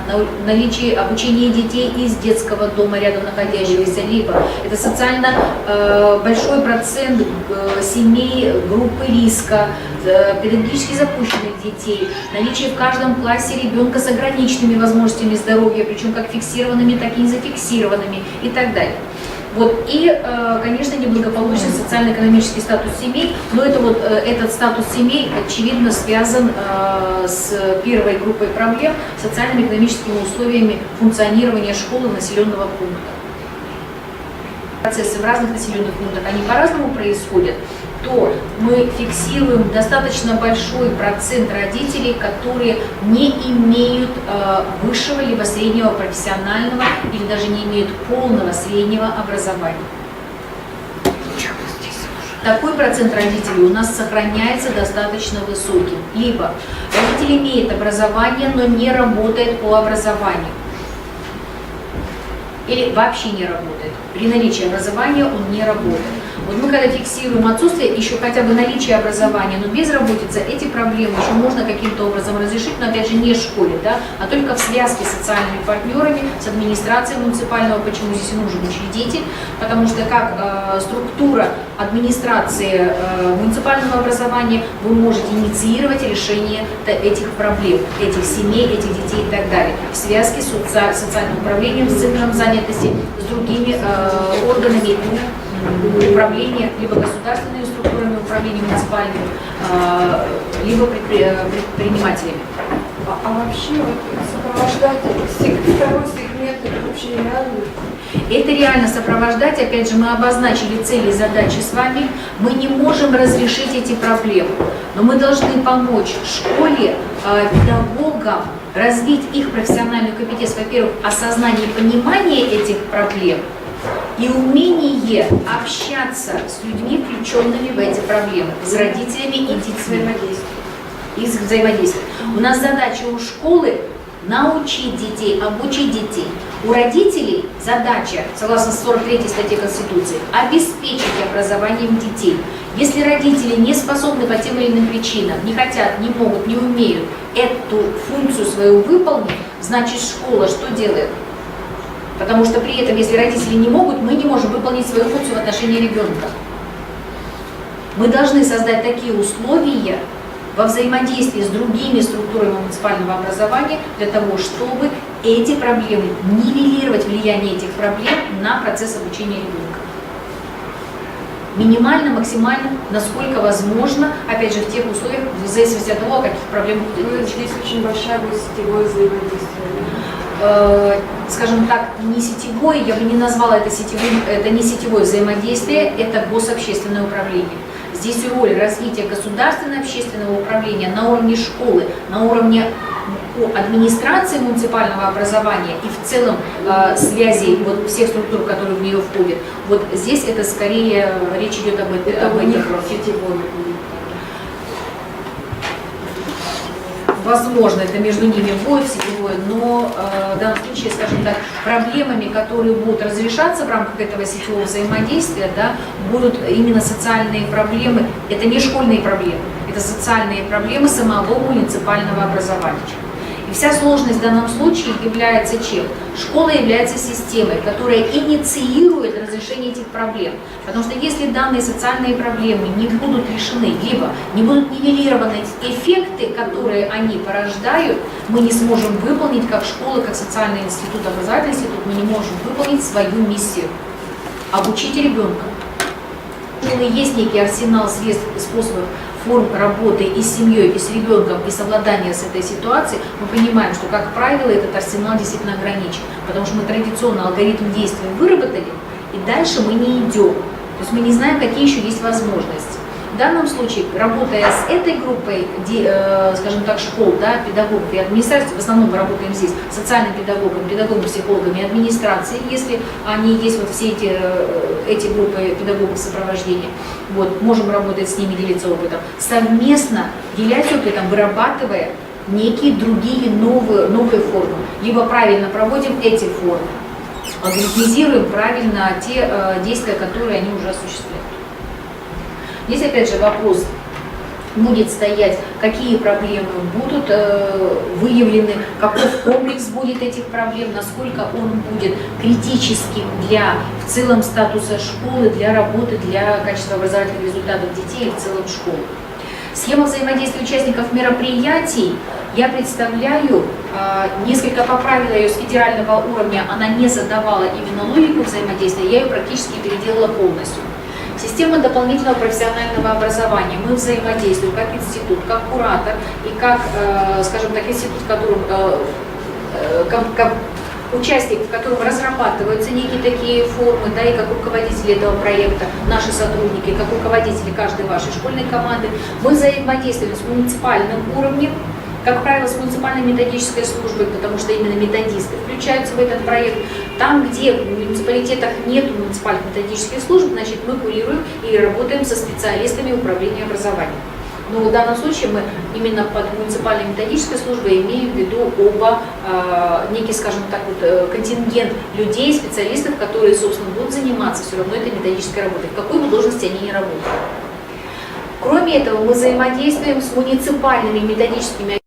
наличие обучения детей из детского дома рядом находящегося, либо это социально большой процент семей группы риска, педагогически запущенных детей, наличие в каждом классе ребенка с ограниченными возможностями здоровья, причем как фиксированными, так и незафиксированными и так далее. Вот. И, конечно, неблагополучный социально-экономический статус семей, но это вот, этот статус семей, очевидно, связан с первой группой проблем, социально-экономическими условиями функционирования школы населенного пункта. Процессы в разных населенных пунктах, они по-разному происходят, то мы фиксируем достаточно большой процент родителей, которые не имеют высшего либо среднего профессионального или даже не имеют полного среднего образования. Такой процент родителей у нас сохраняется достаточно высоким. Либо родитель имеет образование, но не работает по образованию. Или вообще не работает. При наличии образования он не работает. Вот мы когда фиксируем отсутствие, еще хотя бы наличие образования, но безработица, эти проблемы еще можно каким-то образом разрешить, но опять же не в школе, да, а только в связке с социальными партнерами, с администрацией муниципального, почему здесь и нужен учредитель, потому что как структура администрации муниципального образования вы можете инициировать решение этих проблем, этих семей, этих детей и так далее, в связке с социальным управлением, с центром занятости, с другими органами управления, либо государственными структурами управления муниципальными, либо предпринимателями. А вообще вот сопровождать второй сегмент, это вообще реально? Это реально сопровождать, опять же, мы обозначили цели и задачи с вами, мы не можем разрешить эти проблемы, но мы должны помочь школе, педагогам развить их профессиональную компетенцию, во-первых, осознание и понимание этих проблем, и умение общаться с людьми, включенными в эти проблемы, с родителями и детьми. И взаимодействия. У нас задача у школы научить детей, обучить детей. У родителей задача, согласно 43 статье Конституции, обеспечить образованием детей. Если родители не способны по тем или иным причинам, не хотят, не могут, не умеют эту функцию свою выполнить, значит школа что делает? Потому что при этом, если родители не могут, мы не можем выполнить свою функцию в отношении ребенка. Мы должны создать такие условия во взаимодействии с другими структурами муниципального образования для того, чтобы эти проблемы, нивелировать влияние этих проблем на процесс обучения ребенка. Минимально, максимально, насколько возможно, опять же, в тех условиях, в зависимости от того, о каких проблемах будет речь. Здесь очень большое будет сетевое взаимодействие. Скажем так, не сетевое, я бы не назвала это сетевым, это не сетевое взаимодействие, это гособщественное управление. Здесь роль развития государственного общественного управления на уровне школы, на уровне администрации муниципального образования и в целом связи вот, всех структур, которые в нее входят. Вот здесь это скорее речь идет об этом. Это у них сетевое. Возможно, это между ними будет сетевое, но в данном случае, скажем так, проблемами, которые будут разрешаться в рамках этого сетевого взаимодействия, да, будут именно социальные проблемы. Это не школьные проблемы, это социальные проблемы самого муниципального образования. И вся сложность в данном случае является чем? Школа является системой, которая инициирует разрешение этих проблем. Потому что если данные социальные проблемы не будут решены, либо не будут нивелированы эффекты, которые они порождают, мы не сможем выполнить как школа, как социальный институт, образовательный институт, мы не можем выполнить свою миссию. Обучить ребенка. Есть некий арсенал средств и способов форм работы и с семьей, и с ребенком, и совладания с этой ситуацией, мы понимаем, что, как правило, этот арсенал действительно ограничен, потому что мы традиционно алгоритм действий выработали, и дальше мы не идем. То есть мы не знаем, какие еще есть возможности. В данном случае, работая с этой группой, скажем так, школ, да, педагогов и администрации, в основном мы работаем здесь, социальным педагогом, педагогами, психологами и администрацией, если они есть, вот все эти группы педагогов сопровождения, вот, можем работать с ними, делиться опытом, совместно делясь опытом, вырабатывая некие другие новые формы, либо правильно проводим эти формы, алгоритмизируем правильно те действия, которые они уже осуществляют. Здесь опять же вопрос будет стоять, какие проблемы будут выявлены, каков комплекс будет этих проблем, насколько он будет критическим для в целом статуса школы, для работы, для качества образовательных результатов детей и в целом школы. Схема взаимодействия участников мероприятий я представляю, несколько поправила ее с федерального уровня, она не задавала именно логику взаимодействия, я ее практически переделала полностью. Система дополнительного профессионального образования. Мы взаимодействуем как институт, как куратор и как, скажем так, институт, в котором участник, в котором разрабатываются некие такие формы, да, и как руководители этого проекта, наши сотрудники, как руководители каждой вашей школьной команды, мы взаимодействуем с муниципальным уровнем, как правило, с муниципальной методической службой, потому что именно методисты включаются в этот проект. Там, где в муниципалитетах нет муниципальных методических служб, значит, мы курируем и работаем со специалистами управления образованием. Но в данном случае мы именно под муниципальной методической службой имеем в виду оба, некий, скажем так, вот, контингент людей, специалистов, которые, собственно, будут заниматься все равно этой методической работой, в какой бы должности они ни работают. Кроме этого, мы взаимодействуем с муниципальными методическими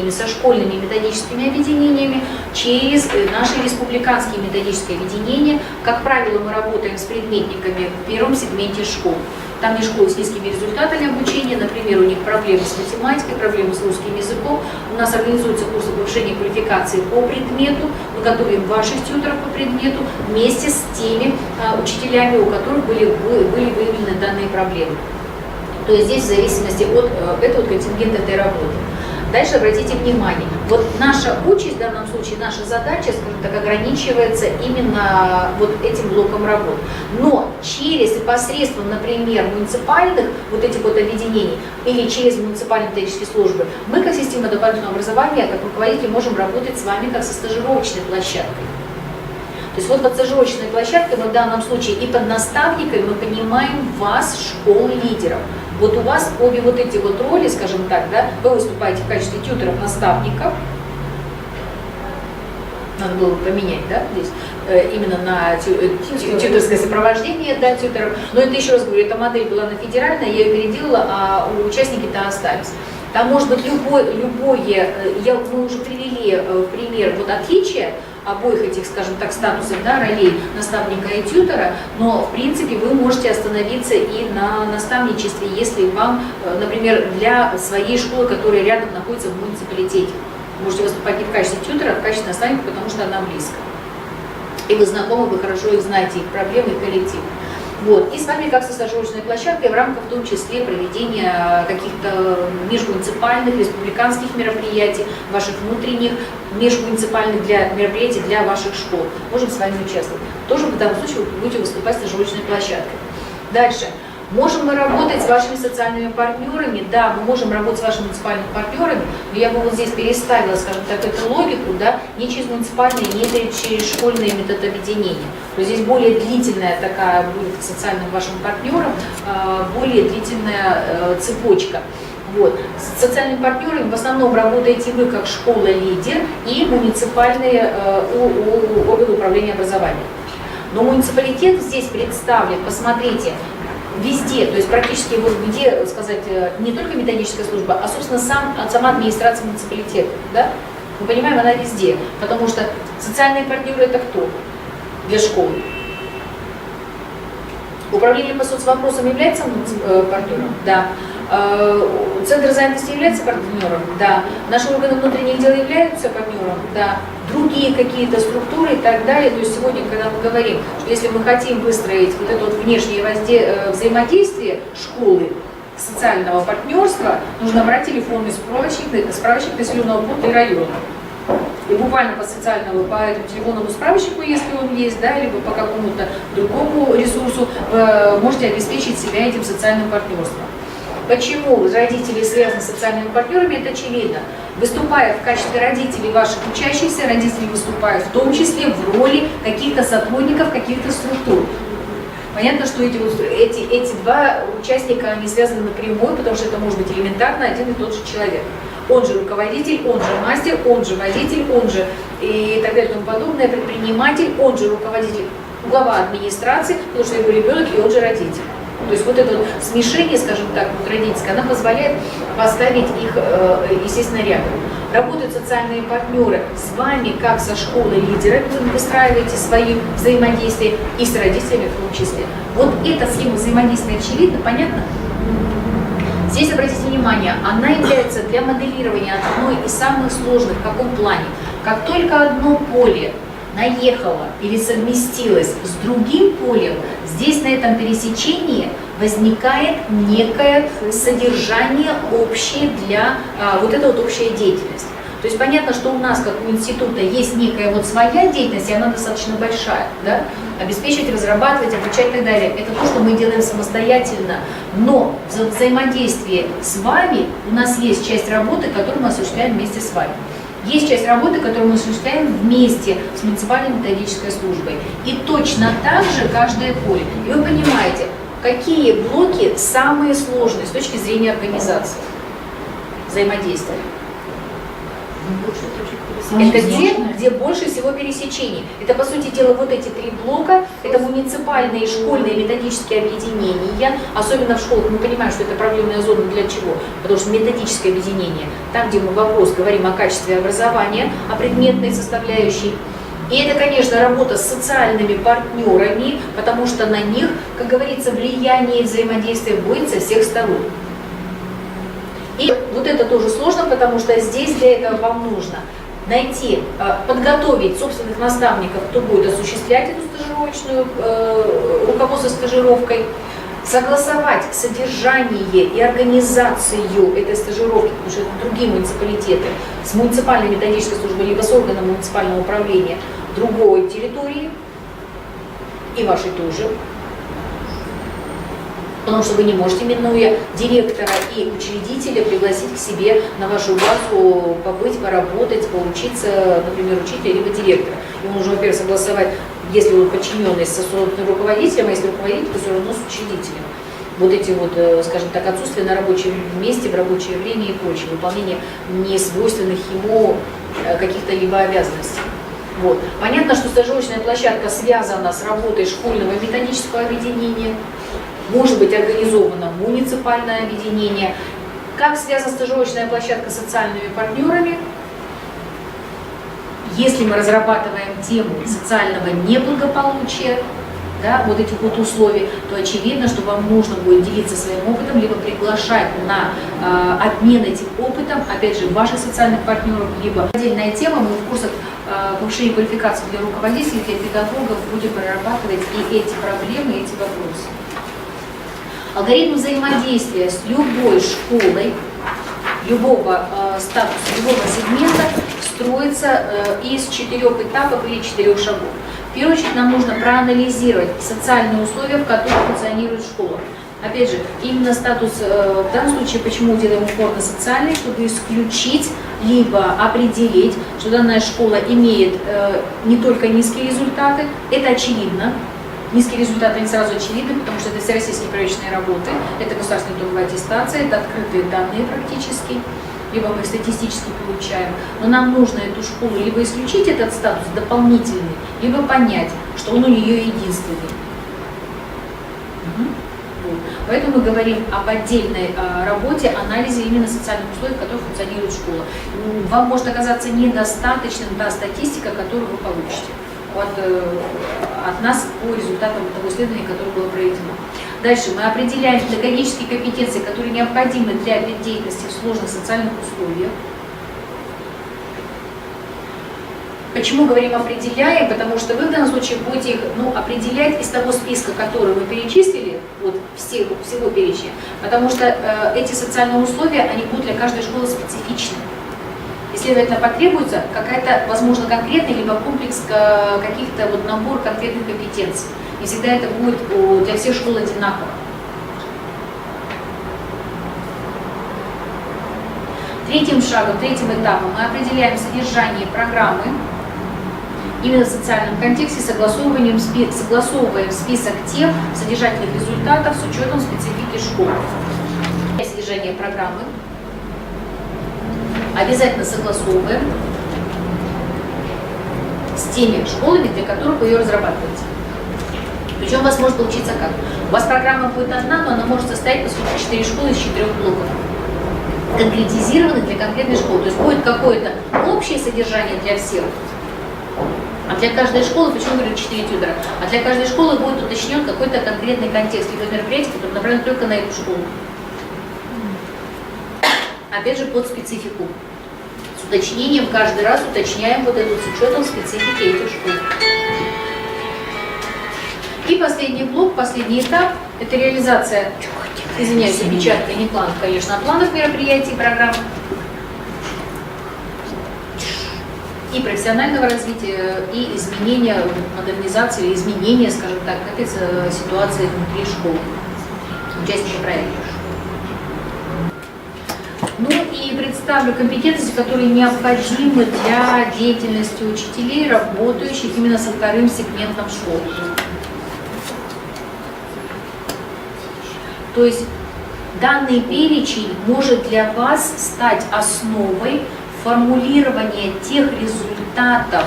объединениями, со школьными методическими объединениями через наши республиканские методические объединения. Как правило, мы работаем с предметниками в первом сегменте школ. Там есть школы с низкими результатами обучения, например, у них проблемы с математикой, проблемы с русским языком. У нас организуются курсы повышения квалификации по предмету, мы готовим ваших тьюторов по предмету вместе с теми учителями, у которых были выявлены данные проблемы. То есть здесь в зависимости от этого контингента этой работы. Дальше обратите внимание, вот наша участь, в данном случае наша задача, скажем так, ограничивается именно вот этим блоком работ. Но через и посредством, например, муниципальных вот этих вот объединений или через муниципальные методические службы, мы как система дополнительного образования, как руководители, можем работать с вами как со стажировочной площадкой. То есть вот под стажировочной площадкой мы в данном случае и под наставниками мы понимаем вас, школы лидеров. Вот у вас обе вот эти вот роли, скажем так, да, вы выступаете в качестве тьюторов, наставников. Надо было бы поменять, да, здесь, именно на тьюторское сопровождение, да, тьюторов. Но это, еще раз говорю, эта модель была на федеральной, я ее переделала, а участники-то остались. Там может быть любое, мы уже привели в пример вот отличия обоих этих, скажем так, статусов, да, ролей наставника и тьютора, но в принципе вы можете остановиться и на наставничестве, если вам, например, для своей школы, которая рядом находится в муниципалитете, можете выступать не в качестве тьютора, а в качестве наставника, потому что она близко. И вы знакомы, вы хорошо их знаете, их проблемы и коллектив. Вот. И с вами, как со стажировочной площадкой, в рамках в том числе проведения каких-то межмуниципальных, республиканских мероприятий, ваших внутренних, межмуниципальных мероприятий для ваших школ. Можем с вами участвовать. Тоже в данном случае вы будете выступать стажировочной площадкой. Дальше. Можем мы работать с вашими социальными партнерами? Да, мы можем работать с вашими муниципальными партнерами, но я бы вот здесь переставила, скажем так, эту логику, да, не через муниципальные, не через школьные методы объединения. То есть здесь более длительная такая будет к социальным вашим партнерам, более длительная цепочка. Вот. С социальными партнерами в основном работаете вы как школа-лидер и муниципальные органы управления образованием. Но муниципалитет здесь представлен, посмотрите, везде, то есть практически вот где, сказать, не только методическая служба, а, собственно, сама администрация муниципалитета, да? Мы понимаем, она везде, потому что социальные партнеры это кто для школы? Управление по соцвопросам является партнером? Да. Центр занятости является партнером? Да. Наши органы внутренних дел являются партнером? Да. Другие какие-то структуры и так далее. То есть сегодня, когда мы говорим, что если мы хотим выстроить вот это вот внешнее взаимодействие школы, социального партнерства, нужно брать телефонный справочник населенного пункта и района. И буквально по по этому телефонному справочнику, если он есть, да, либо по какому-то другому ресурсу, можете обеспечить себя этим социальным партнерством. Почему родители связаны с социальными партнерами, это очевидно. Выступая в качестве родителей ваших учащихся, родители выступают в том числе в роли каких-то сотрудников, каких-то структур. Понятно, что эти два участника, они связаны напрямую, потому что это может быть элементарно один и тот же человек. Он же руководитель, он же мастер, он же водитель, он же и так далее и тому подобное, предприниматель, он же руководитель, глава администрации, потому что его ребенок и он же родитель. То есть вот это вот смешение, скажем так, вот родительское, оно позволяет поставить их, естественно, рядом. Работают социальные партнеры с вами, как со школой лидерами, вы выстраиваете свои взаимодействия и с родителями в том числе. Вот эта схема взаимодействия очевидна, понятно? Здесь, обратите внимание, она является для моделирования одной из самых сложных. В каком плане? Как только одно поле наехало или совместилось с другим полем, здесь на этом пересечении возникает некое содержание общее для вот эта вот общая деятельность. То есть понятно, что у нас, как у института, есть некая вот своя деятельность, и она достаточно большая, да? Обеспечивать, разрабатывать, обучать и так далее. Это то, что мы делаем самостоятельно. Но в взаимодействии с вами у нас есть часть работы, которую мы осуществляем вместе с вами. Есть часть работы, которую мы осуществляем вместе с муниципальной методической службой. И точно так же каждое поле. И вы понимаете, какие блоки самые сложные с точки зрения организации взаимодействия? Это те, где больше всего пересечений. Это, по сути дела, вот эти три блока, это муниципальные и школьные методические объединения, особенно в школах. Мы понимаем, что это проблемная зона для чего? Потому что методическое объединение, там, где мы вопрос говорим о качестве образования, о предметной составляющей. И это, конечно, работа с социальными партнерами, потому что на них, как говорится, влияние и взаимодействие будет со всех сторон. И вот это тоже сложно, потому что здесь для этого вам нужно найти, подготовить собственных наставников, кто будет осуществлять эту стажировочную, руководство стажировкой, согласовать содержание и организацию этой стажировки, потому что это другие муниципалитеты, с муниципальной методической службой, либо с органом муниципального управления другой территории, и вашей тоже. Потому что вы не можете, минуя директора и учредителя, пригласить к себе на вашу базу побыть, поработать, поучиться, например, учителя либо директора. Ему нужно, во-первых, согласовать, если он подчиненный со собственным руководителем, а если руководитель, то все равно с учредителем. Вот эти вот, скажем так, отсутствие на рабочем месте, в рабочее время и прочее, выполнение несвойственных ему каких-то либо обязанностей. Вот. Понятно, что стажировочная площадка связана с работой школьного методического объединения, может быть организовано муниципальное объединение. Как связана стажировочная площадка с социальными партнерами? Если мы разрабатываем тему социального неблагополучия, да, вот этих вот условий, то очевидно, что вам нужно будет делиться своим опытом, либо приглашать на обмен этим опытом, опять же, ваших социальных партнеров, либо отдельная тема, мы в курсах повышения квалификации для руководителей, для педагогов будем прорабатывать и эти проблемы, и эти вопросы. Алгоритм взаимодействия с любой школой, любого статуса, любого сегмента строится из 4 этапов или 4 шагов. В первую очередь нам нужно проанализировать социальные условия, в которых функционирует школа. Опять же, именно статус, в данном случае, почему делаем упор на социальный, чтобы исключить, либо определить, что данная школа имеет не только низкие результаты, это очевидно. Низкие результаты, они сразу очевидны, потому что это всероссийские проверочные работы, это государственная итоговая аттестация, это открытые данные практически, либо мы их статистически получаем. Но нам нужно эту школу либо исключить этот статус дополнительный, либо понять, что он у нее единственный. Поэтому мы говорим об отдельной работе, анализе именно социальных условий, в которых функционирует школа. Вам может оказаться недостаточным та статистика, которую вы получите от нас по результатам того исследования, которое было проведено. Дальше мы определяем педагогические компетенции, которые необходимы для деятельности в сложных социальных условиях. Почему говорим определяем? Потому что вы в данном случае будете их определять из того списка, который вы перечислили, вот всего перечня, потому что эти социальные условия, они будут для каждой школы специфичны. И, следовательно, потребуется какая-то, возможно, конкретный, либо комплекс каких-то набор конкретных компетенций. Не всегда это будет для всех школ одинаково. Третьим шагом, третьим этапом мы определяем содержание программы именно в социальном контексте, согласовываем список тем содержательных результатов с учетом специфики школы. Содержание программы обязательно согласовываем с теми школами, для которых вы ее разрабатываете. Причем у вас может получиться как? У вас программа будет одна, но она может состоять, по сути, 4 школы из 4 блоков, конкретизированных для конкретной школы. То есть будет какое-то общее содержание для всех, а для каждой школы, почему говорю 4 тьютера, а для каждой школы будет уточнен какой-то конкретный контекст, либо мероприятие, которое направлено только на эту школу. Опять же, под специфику. С уточнением, каждый раз уточняем вот эту с учетом специфики этих школ. И последний блок, последний этап, это реализация, извиняюсь, опечатка, не планов, конечно, а планов мероприятий, программ и профессионального развития, и изменения, модернизации, изменения, скажем так, этой ситуации внутри школы, участники проекта. Ну и представлю компетенции, которые необходимы для деятельности учителей, работающих именно со вторым сегментом школы. То есть данный перечень может для вас стать основой формулирования тех результатов,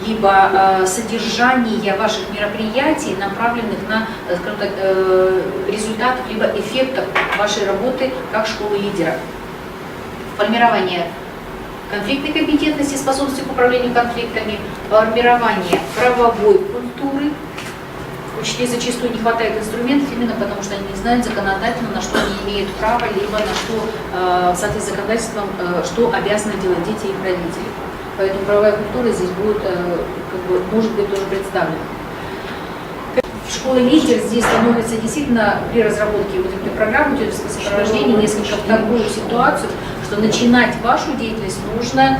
либо содержания ваших мероприятий, направленных на, скажем так, результатов, либо эффектов вашей работы как школы-лидера. Формирование конфликтной компетентности, способности к управлению конфликтами, формирование правовой культуры. Учителей зачастую не хватает инструментов именно потому, что они не знают законодательно, на что они имеют право, либо на что, в соответствии с законодательством, что обязаны делать дети и их родители. Поэтому правовая культура здесь будет, может быть, тоже представлена. Школа-лидер здесь становится действительно при разработке вот этой программы тьюторского сопровождения несколько в такую ситуацию, что начинать вашу деятельность нужно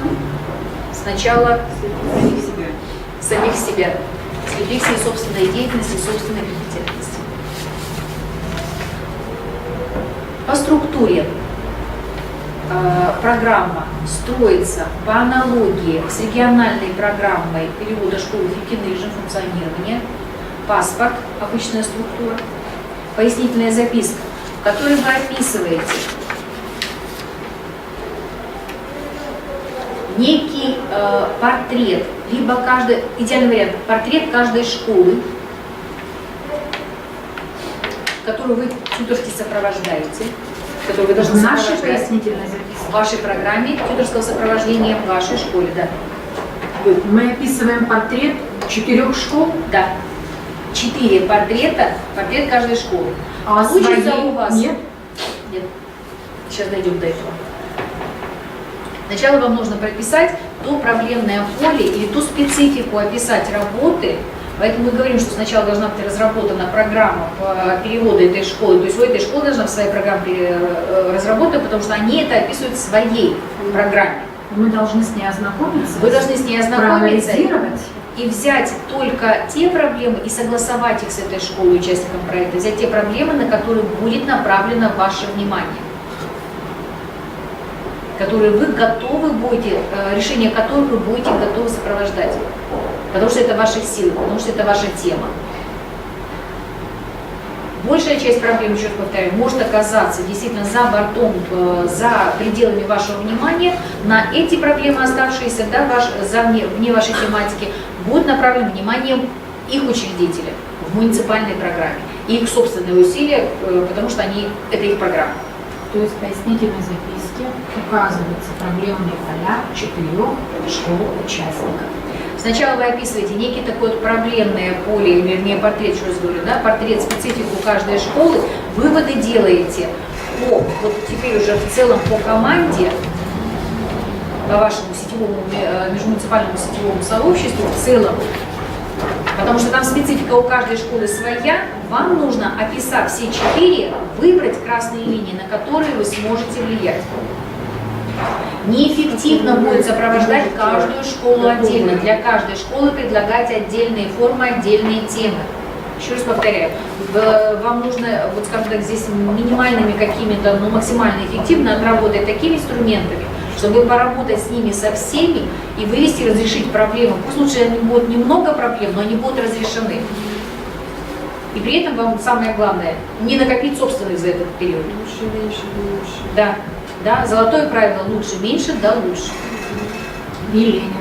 сначала самих себя, с рефлексией собственной деятельности, собственной компетентности. По структуре программа строится по аналогии с региональной программой перевода школы в эффективный режим функционирования. Паспорт, обычная структура, пояснительная записка, в которой вы описываете некий портрет, либо идеальный вариант, портрет каждой школы, которую вы тьюторски сопровождаете, которую вы должны Нашей сопровождать пояснительной записки. в вашей программе тьюторского сопровождения в вашей школе, да. Мы описываем портрет 4 школ. Да. 4 портрета, портрет каждой школы. А Получится своей у вас? нет? Нет. Сейчас дойдем до этого. Сначала вам нужно прописать то проблемное поле или ту специфику описать работы. Поэтому мы говорим, что сначала должна быть разработана программа перевода этой школы. То есть у этой школы должна в своей программе разработана, потому что они это описывают в своей программе. Мы должны с ней ознакомиться. Вы должны с ней ознакомиться проанализировать. и взять только те проблемы и согласовать их с этой школой, участником проекта, взять те проблемы, на которые будет направлено ваше внимание, которые вы готовы будете, решение которых вы будете готовы сопровождать, потому что это ваши силы, потому что это ваша тема. Большая часть проблем, еще раз повторяю, может оказаться действительно за бортом, за пределами вашего внимания. На эти проблемы, оставшиеся вне вашей тематики, будет направлено внимание их учредителя в муниципальной программе и их собственные усилия, потому что это их программа. То есть в пояснительной записке указываются проблемные поля 4 школ-участников. Сначала вы описываете некий такой вот проблемное поле, вернее портрет, что я говорю, да, портрет, специфику каждой школы, выводы делаете вот теперь уже в целом по команде, по вашему сетевому, межмуниципальному сетевому сообществу в целом, потому что там специфика у каждой школы своя, вам нужно, описав все 4, выбрать красные линии, на которые вы сможете влиять. Неэффективно будет сопровождать каждую школу отдельно. Для каждой школы предлагать отдельные формы, отдельные темы. Еще раз повторяю, вам нужно, вот скажем так, здесь минимальными какими-то, но максимально эффективно отработать такими инструментами, чтобы поработать с ними со всеми и вывести, разрешить проблемы. Пусть лучше они будут немного проблем, но они будут разрешены. И при этом вам самое главное, не накопить собственных за этот период. Лучше, меньше, лучше. Да. Да, золотое правило: лучше, меньше, да лучше. И Ленин.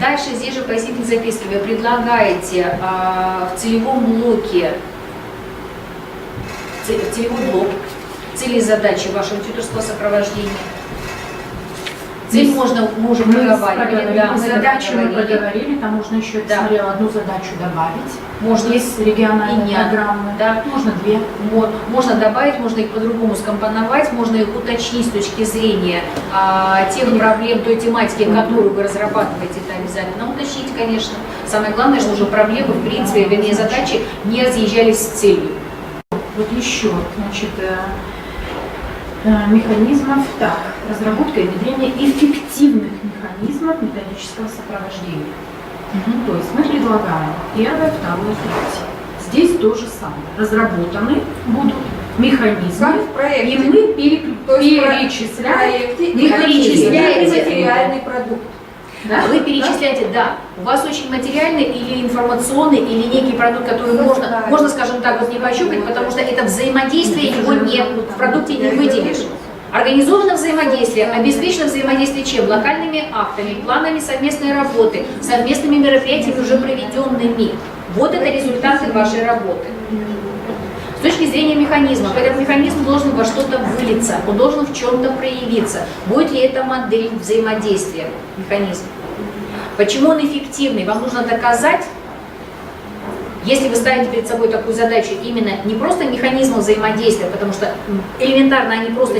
Дальше здесь же в пояснительной записке вы предлагаете в целевом блоке, целевой блок, цели и задачи вашего тьюторского сопровождения. Цель мы уже проговаривали. Да, задачи мы проговорили, там можно еще, я смотрела, одну задачу добавить. Можно из региональной программы. Да. Можно 2. Можно добавить, можно их по-другому скомпоновать, можно их уточнить с точки зрения тех проблем, той тематики, которую вы разрабатываете, это обязательно уточнить, конечно. Самое главное, что уже проблемы, в принципе, вернее, задачи не разъезжались с целью. Вот еще, значит, механизмов, так, разработка и внедрение эффективных механизмов методического сопровождения. То есть мы предлагаем первое, второе, третье. Здесь то же самое. Разработаны будут механизмы, Как в проекте. и мы перечисляем материальный продукт. Да? Вы перечисляете, да, у вас очень материальный или информационный, или некий продукт, который можно, скажем так, вот не пощупать, потому что это взаимодействие, его нет, в продукте не выделишь. Организовано взаимодействие, обеспечено взаимодействие чем? Локальными актами, планами совместной работы, совместными мероприятиями, уже проведенными. Вот это результаты вашей работы. С точки зрения механизма, этот механизм должен во что-то вылиться, он должен в чем-то проявиться. Будет ли это модель взаимодействия, механизм? Почему он эффективный? Вам нужно доказать, если вы ставите перед собой такую задачу, именно не просто механизм взаимодействия, потому что элементарно они просто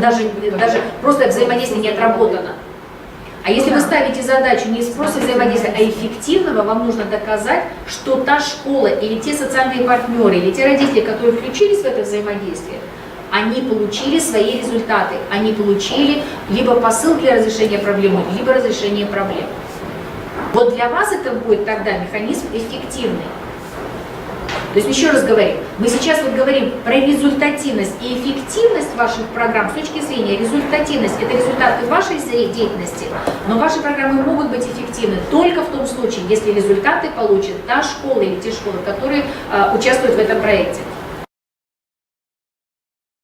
даже просто взаимодействие не отработано. А если вы ставите задачу не просто взаимодействия, а эффективного, вам нужно доказать, что та школа или те социальные партнеры, или те родители, которые включились в это взаимодействие, они получили свои результаты, они получили либо посыл для разрешения проблемы, либо разрешение проблем. Вот для вас это будет тогда механизм эффективный. То есть еще раз говорим, мы сейчас вот говорим про результативность и эффективность ваших программ с точки зрения результативность, это результаты вашей деятельности, но ваши программы могут быть эффективны только в том случае, если результаты получит та школа или те школы, которые участвуют в этом проекте.